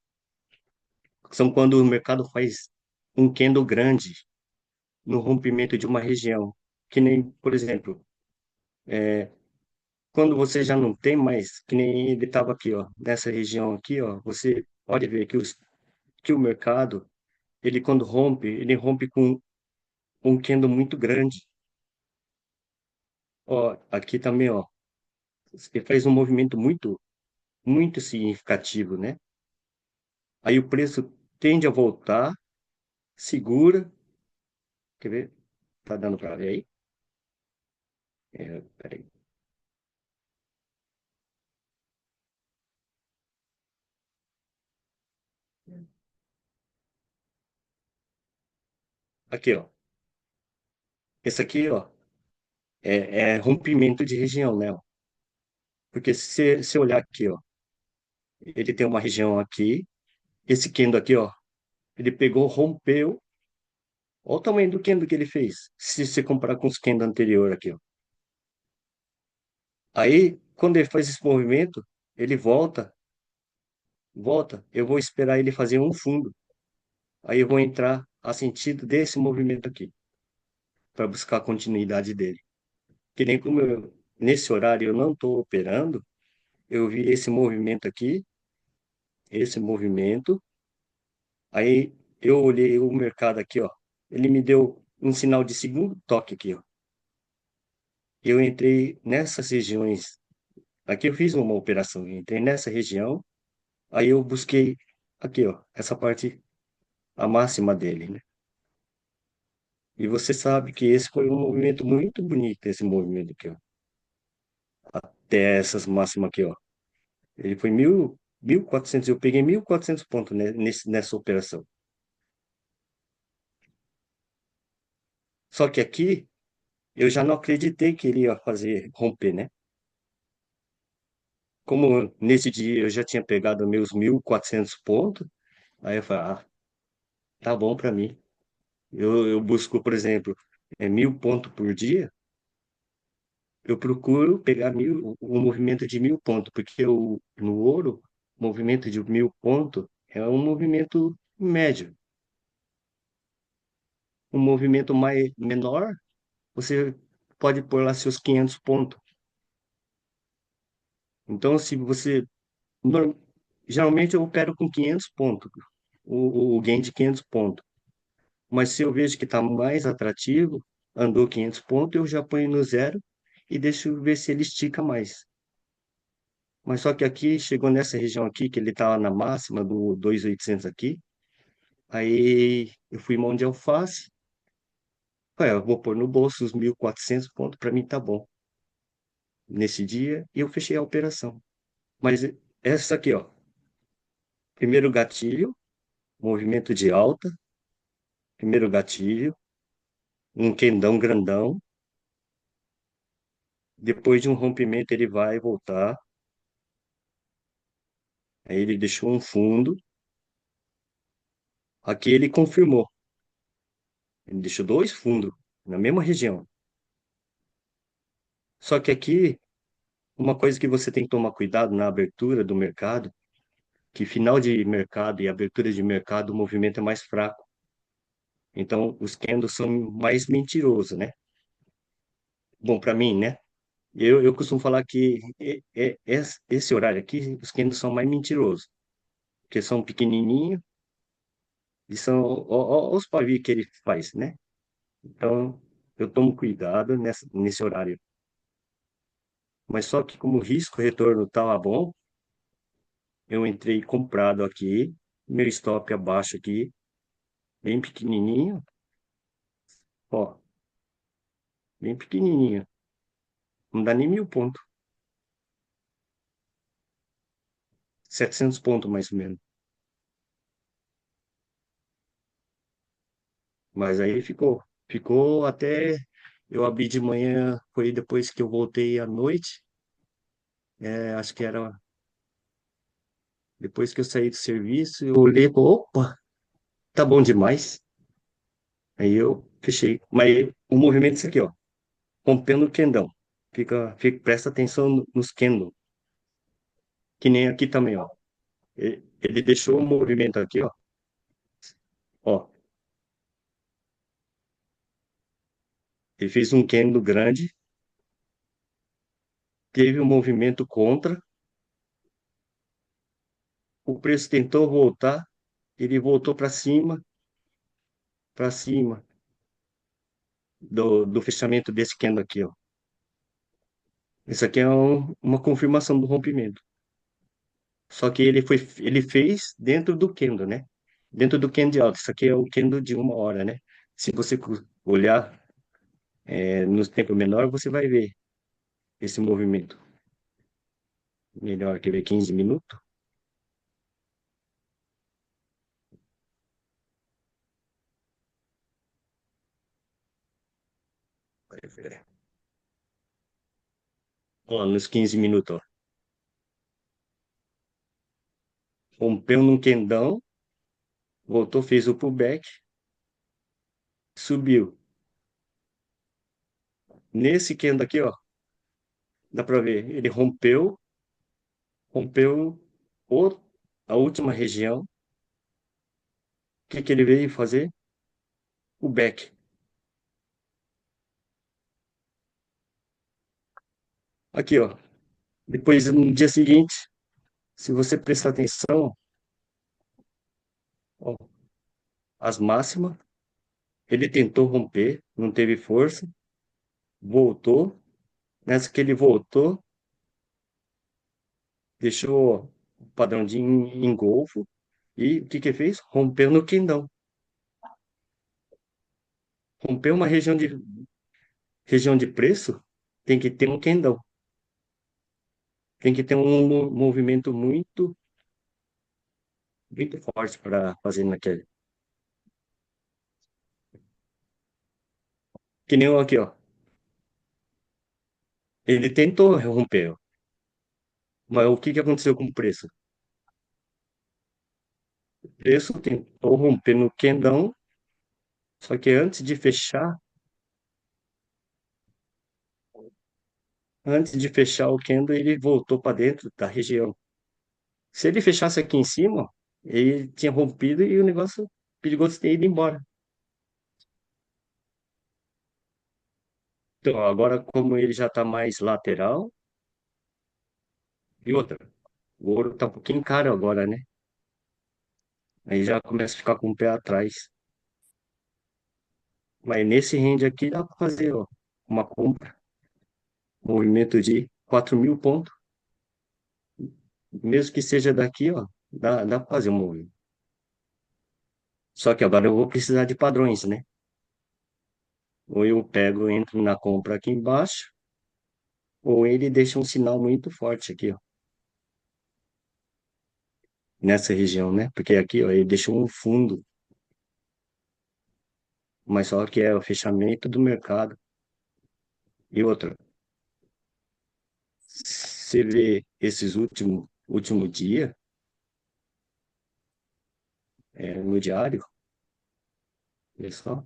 Speaker 1: são quando o mercado faz um candle grande no rompimento de uma região. Que nem, por exemplo, quando você já não tem mais, que nem ele estava aqui, ó, nessa região aqui, ó, você pode ver que o mercado, ele quando rompe, ele rompe com um candle muito grande. Ó, aqui também, ó, você faz um movimento muito significativo, né? Aí o preço tende a voltar, segura, quer ver? Tá dando para ver aí? Peraí. Aqui, ó. Esse aqui, ó, é rompimento de região, né? Ó. Porque se você olhar aqui, ó, ele tem uma região aqui, esse candle aqui, ó, ele pegou, rompeu. Olha o tamanho do candle que ele fez, se você comparar com os candles anterior aqui, ó. Aí, quando ele faz esse movimento, ele volta, eu vou esperar ele fazer um fundo. Aí eu vou entrar a sentido desse movimento aqui, para buscar a continuidade dele. Que nem como nesse horário eu não estou operando, eu vi esse movimento aqui, esse movimento, aí eu olhei o mercado aqui, ó, ele me deu um sinal de segundo toque aqui, ó. Eu entrei nessas regiões, aqui eu fiz uma operação, eu entrei nessa região, aí eu busquei aqui, ó, essa parte, a máxima dele, né? E você sabe que esse foi um movimento muito bonito, esse movimento aqui, ó. Até essas máximas aqui, ó. Ele foi 1.400, eu peguei 1.400 pontos nessa operação. Só que aqui, eu já não acreditei que ele ia fazer romper, né? Como nesse dia eu já tinha pegado meus 1.400 pontos, aí eu falei, ah, tá bom para mim. Eu busco, por exemplo, 1.000 pontos por dia, eu procuro pegar um movimento de 1.000 pontos, porque no ouro, movimento de 1.000 pontos é um movimento médio. Um movimento mais menor, você pode pôr lá seus 500 pontos. Então, se você. nor- Geralmente eu opero com 500 pontos, o gain de 500 pontos. Mas se eu vejo que está mais atrativo, andou 500 pontos, eu já ponho no zero e deixo ver se ele estica mais. Mas só que aqui, chegou nessa região aqui, que ele estava na máxima do 2.800 aqui, aí eu fui mão de alface, ué, eu vou pôr no bolso os 1.400 pontos, para mim tá bom. Nesse dia, e eu fechei a operação. Mas essa aqui, ó, primeiro gatilho, movimento de alta, primeiro gatilho, um quendão grandão, depois de um rompimento ele vai voltar, aí ele deixou um fundo, aqui ele confirmou, ele deixou dois fundos na mesma região. Só que aqui, uma coisa que você tem que tomar cuidado na abertura do mercado, que final de mercado e abertura de mercado o movimento é mais fraco. Então, os candles são mais mentirosos, né? Bom, para mim, né? Eu costumo falar que esse horário aqui, os candles são mais mentirosos, porque são pequenininhos e são os pavios que ele faz, né? Então, eu tomo cuidado nesse horário. Mas só que como o risco retorno estava bom, eu entrei comprado aqui, meu stop abaixo aqui, bem pequenininho, ó, bem pequenininho, não dá nem 1.000 pontos, 700 pontos mais ou menos. Mas aí ficou até eu abri de manhã, foi depois que eu voltei à noite, acho que era depois que eu saí do serviço, eu olhei, opa, tá bom demais. Aí eu fechei. Mas o movimento é esse aqui, ó, rompendo o quendão. Presta atenção nos Kendo, que nem aqui também, ó. Ele deixou o movimento aqui, ó. Ele fez um Kendo grande, teve um movimento contra, o preço tentou voltar, ele voltou para cima do fechamento desse Kendo aqui, ó. Isso aqui é uma confirmação do rompimento. Só que ele fez dentro do Kendo, né? Dentro do Kendo de alta. Isso aqui é o Kendo de 1 hora, né? Se você olhar nos tempos menores, você vai ver esse movimento. Melhor, quer ver 15 minutos? Ó, nos 15 minutos, ó. Rompeu num quendão, voltou, fez o pullback, subiu. Nesse kendo aqui, ó, dá pra ver, ele rompeu o, a última região. O que que ele veio fazer? O back. Aqui, ó. Depois, no dia seguinte, se você prestar atenção, ó, as máximas, ele tentou romper, não teve força, voltou. Nessa que ele voltou, deixou o padrão de engolfo e o que que fez? Rompeu no quindão. Rompeu uma região de preço, tem que ter um quendão. Tem que ter um movimento muito, muito forte para fazer naquele. Que nem o aqui, ó. Ele tentou romper, ó, mas o que que aconteceu com o preço? O preço tentou romper no quendão, só que antes de fechar o candle, ele voltou para dentro da região. Se ele fechasse aqui em cima, ele tinha rompido e o negócio perigoso ter ido embora. Então, agora, como ele já está mais lateral, e outra, o ouro está um pouquinho caro agora, né? Aí já começa a ficar com o pé atrás. Mas nesse range aqui dá para fazer, ó, uma compra, movimento de 4.000 pontos, mesmo que seja daqui, ó, dá para fazer um movimento. Só que agora eu vou precisar de padrões, né? Ou eu pego, entro na compra aqui embaixo, ou ele deixa um sinal muito forte aqui, ó, nessa região, né? Porque aqui, ó, ele deixou um fundo, mas só que é o fechamento do mercado. E outra, você vê esses último dia, no diário, olha só,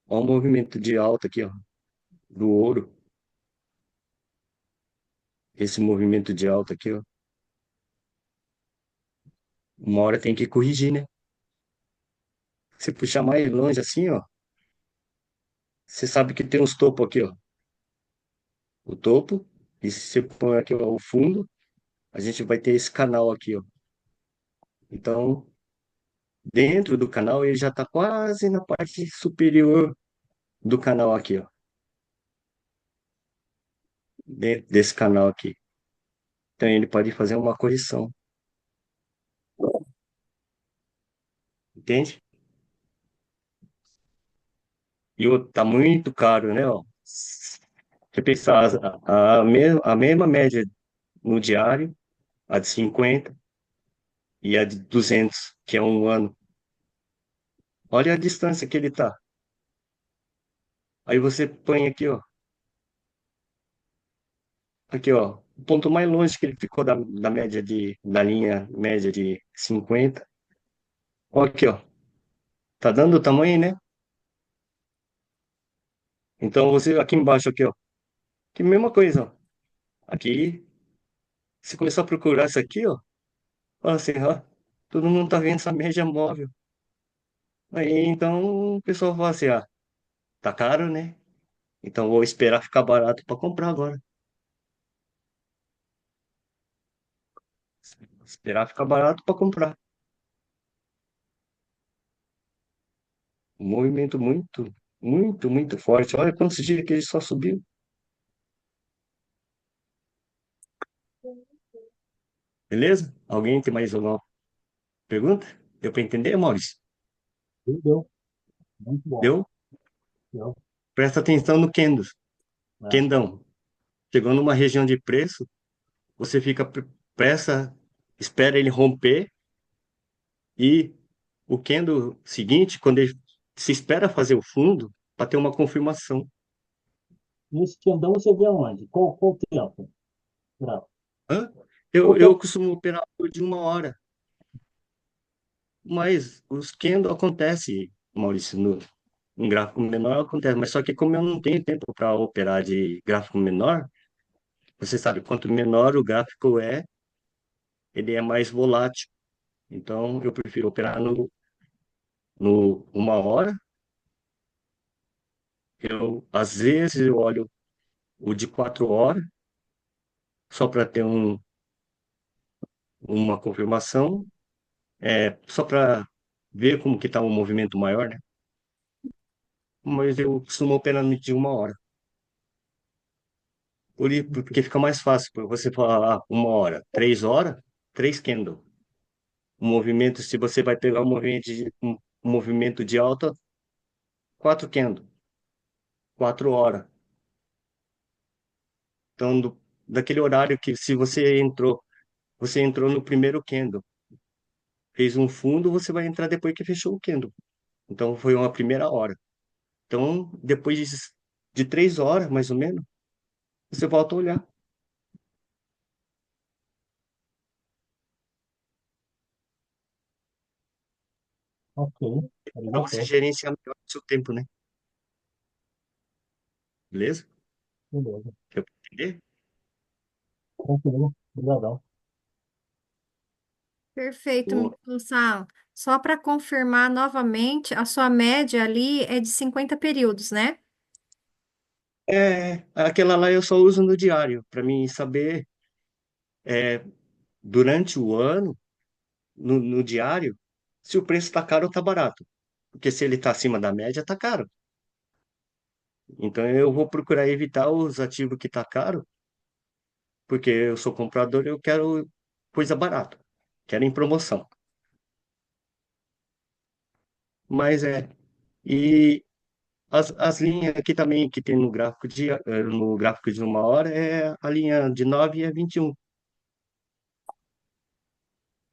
Speaker 1: ó o movimento de alta aqui, ó, do ouro, esse movimento de alta aqui, ó, uma hora tem que corrigir, né? Se puxar mais longe assim, ó, você sabe que tem uns topos aqui, ó, o topo, e se você põe aqui, ó, o fundo, a gente vai ter esse canal aqui, ó. Então, dentro do canal, ele já está quase na parte superior do canal aqui, ó. dentro desse canal aqui. Então ele pode fazer uma correção, entende? E tá muito caro, né? Ó. Você pensar a mesma média no diário, a de 50 e a de 200 que é um ano. Olha a distância que ele tá. Aí você põe aqui, ó, o ponto mais longe que ele ficou da média da linha média de 50. Ó, aqui, ó, tá dando o tamanho, né? Então você, aqui embaixo, aqui, ó, que mesma coisa, ó. Aqui, se começar a procurar isso aqui, ó, fala assim, ó, todo mundo tá vendo essa média móvel. Aí, então, o pessoal fala assim, ah, tá caro, né? Então vou esperar ficar barato para comprar agora. Esperar ficar barato para comprar. Um movimento muito forte. Olha quantos dias que ele só subiu. Beleza? Alguém tem mais alguma pergunta? Deu para entender, Maurício?
Speaker 3: Deu, muito bom.
Speaker 1: Deu?
Speaker 3: Deu,
Speaker 1: Presta atenção no Kendo.
Speaker 3: né?
Speaker 1: Kendão. Chegou numa região de preço, você fica pressa, espera ele romper e o Kendo seguinte, quando ele se espera fazer o fundo, para ter uma confirmação.
Speaker 3: E esse candão você vê aonde? Qual o tempo? Não.
Speaker 1: Hã?
Speaker 3: Qual
Speaker 1: Eu
Speaker 3: tempo?
Speaker 1: costumo operar por de uma hora, mas os Kendo acontece, Maurício, no um gráfico menor acontece, mas só que como eu não tenho tempo para operar de gráfico menor, você sabe, quanto menor o gráfico é, ele é mais volátil. Então, eu prefiro operar no uma hora. Às vezes, eu olho o de 4 horas, só para ter uma confirmação, só para ver como que está o movimento maior, né? Mas eu costumo operar no de uma hora. Porque fica mais fácil, porque você falar uma hora, 3 horas, três candle. Um movimento, se você vai pegar um movimento de alta, quatro candle, 4 horas. Então, daquele horário que se você entrou no primeiro candle, fez um fundo, você vai entrar depois que fechou o candle. Então, foi uma primeira hora. Então, depois de 3 horas, mais ou menos, você volta a olhar.
Speaker 3: Ok, aí
Speaker 1: Para
Speaker 3: já
Speaker 1: você
Speaker 3: sei.
Speaker 1: gerenciar melhor o seu tempo, né? Beleza?
Speaker 3: Beleza.
Speaker 1: Deu pra entender?
Speaker 3: Tranquilo. Obrigadão.
Speaker 4: Perfeito,
Speaker 1: Boa.
Speaker 4: Sal. Só para confirmar novamente, a sua média ali é de 50 períodos, né?
Speaker 1: Aquela lá eu só uso no diário, para mim saber durante o ano, no diário, se o preço está caro ou está barato. Porque se ele está acima da média, está caro. Então eu vou procurar evitar os ativos que tá caro, porque eu sou comprador e eu quero coisa barata. Quero em promoção. Mas e as linhas aqui também que tem no gráfico de uma hora é a linha de 9 e a 21.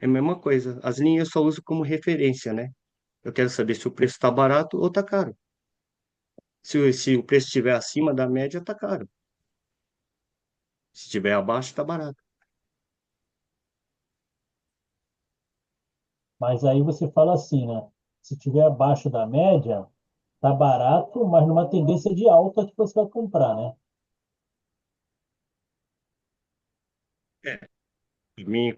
Speaker 1: É a mesma coisa. As linhas eu só uso como referência, né? Eu quero saber se o preço está barato ou está caro. Se o preço estiver acima da média, está caro. Se estiver abaixo, está barato.
Speaker 3: Mas aí você fala assim, né? Se tiver abaixo da média, tá barato, mas numa tendência de alta que você vai comprar, né?
Speaker 1: É, minha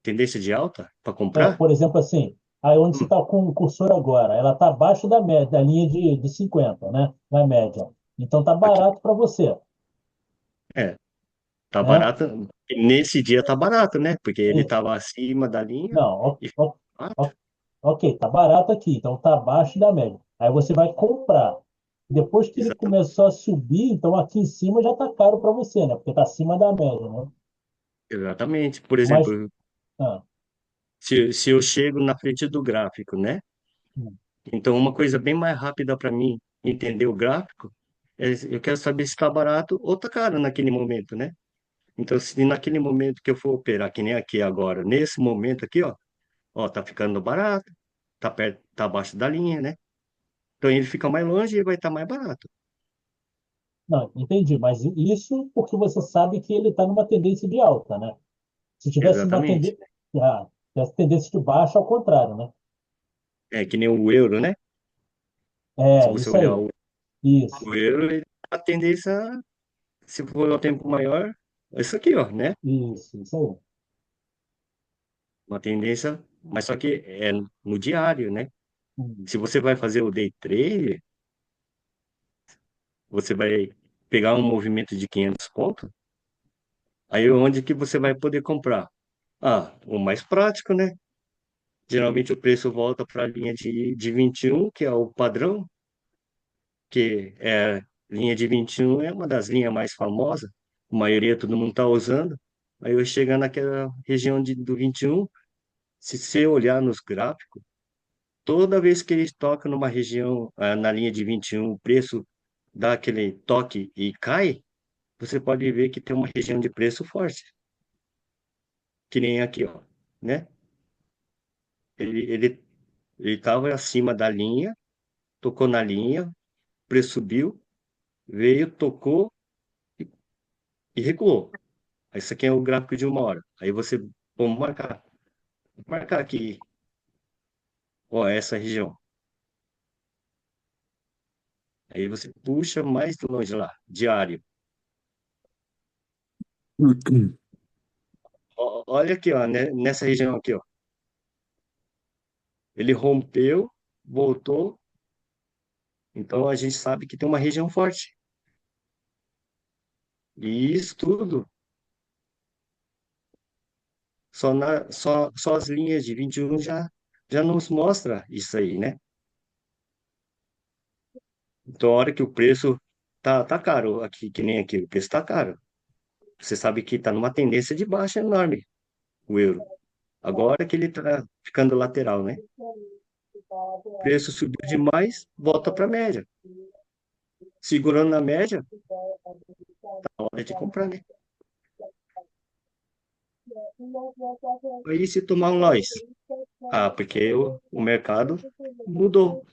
Speaker 1: tendência de alta para comprar?
Speaker 3: Por exemplo, assim, aí onde você
Speaker 1: Hum,
Speaker 3: está com o cursor agora, ela está abaixo da média, da linha de 50, né? Na média. Então tá
Speaker 1: aqui.
Speaker 3: barato para você,
Speaker 1: É, tá
Speaker 3: né?
Speaker 1: barato. Nesse dia tá barato, né? Porque ele
Speaker 3: E-
Speaker 1: tava acima da linha
Speaker 3: não,
Speaker 1: e
Speaker 3: ok, tá barato aqui, então tá abaixo da média. Aí você vai comprar. Depois que ele
Speaker 1: Exata-
Speaker 3: começou a subir, então aqui em cima já está caro para você, né? Porque está acima da média, né?
Speaker 1: Exatamente. Por
Speaker 3: Mas,
Speaker 1: exemplo,
Speaker 3: ah,
Speaker 1: se eu chego na frente do gráfico, né?
Speaker 3: hum,
Speaker 1: Então, uma coisa bem mais rápida para mim entender o gráfico é eu quero saber se está barato ou está caro naquele momento, né? Então, se naquele momento que eu for operar, que nem aqui agora, nesse momento aqui, ó, tá ficando barato, tá perto, tá abaixo da linha, né? Então ele fica mais longe e vai estar mais barato.
Speaker 3: não, entendi. Mas isso porque você sabe que ele está numa tendência de alta, né? Se tivesse uma
Speaker 1: Exatamente.
Speaker 3: tendência, tivesse tendência de baixa, ao contrário, né?
Speaker 1: É que nem o euro, né? Se
Speaker 3: É,
Speaker 1: você
Speaker 3: isso
Speaker 1: olhar
Speaker 3: aí. Isso,
Speaker 1: o euro, ele, a tendência, se for o tempo maior, é isso aqui, ó, né?
Speaker 3: isso aí.
Speaker 1: Uma tendência, mas só que é no diário, né?
Speaker 3: Hum,
Speaker 1: Se você vai fazer o day trade, você vai pegar um movimento de 500 pontos, aí onde que você vai poder comprar? Ah, o mais prático, né? Geralmente o preço volta para a linha de 21, que é o padrão, que é linha de 21 é uma das linhas mais famosas, a maioria todo mundo está usando. Aí eu chego naquela região do 21, se você olhar nos gráficos, toda vez que eles tocam numa região, na linha de 21, o preço dá aquele toque e cai, você pode ver que tem uma região de preço forte, que nem aqui, ó, né? Ele, ele, ele estava acima da linha, tocou na linha, o preço subiu, veio, tocou e recuou. Isso aqui é o gráfico de uma hora. Aí você, vamos marcar aqui, ó, essa região. Aí você puxa mais longe lá, diário. Olha aqui, ó, né, nessa região aqui, ó. Ele rompeu, voltou, então a gente sabe que tem uma região forte. E isso tudo, só as linhas de 21 já nos mostra isso aí, né? Então, a hora que o preço tá caro, aqui, que nem aqui, o preço tá caro. Você sabe que tá numa tendência de baixa enorme, o euro. Agora que ele tá ficando lateral, né? O preço subiu demais, volta para a média. Segurando na média, a hora de comprar, né? Aí se tomar um loss. Ah, porque o mercado mudou.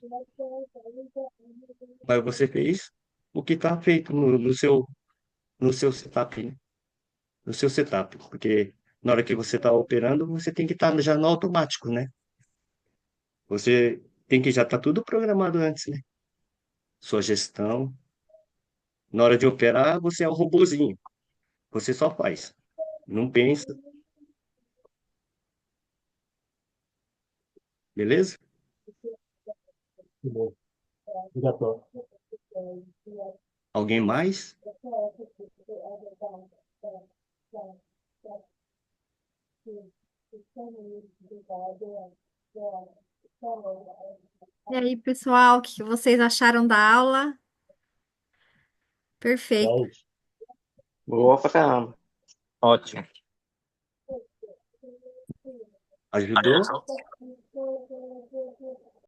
Speaker 1: Mas você fez o que está feito no seu setup, né? No seu setup. Porque na hora que você está operando, você tem que estar já no automático, né? Você tem que já estar tudo programado antes, né? Sua gestão. Na hora de operar, você é o robozinho. Você só faz. Não pensa, beleza?
Speaker 3: beleza. Já tô.
Speaker 1: Alguém mais?
Speaker 4: E aí, pessoal, o que vocês acharam da aula? Perfeito.
Speaker 3: 10.
Speaker 2: Boa pra caramba. Ótimo.
Speaker 1: Ajudou?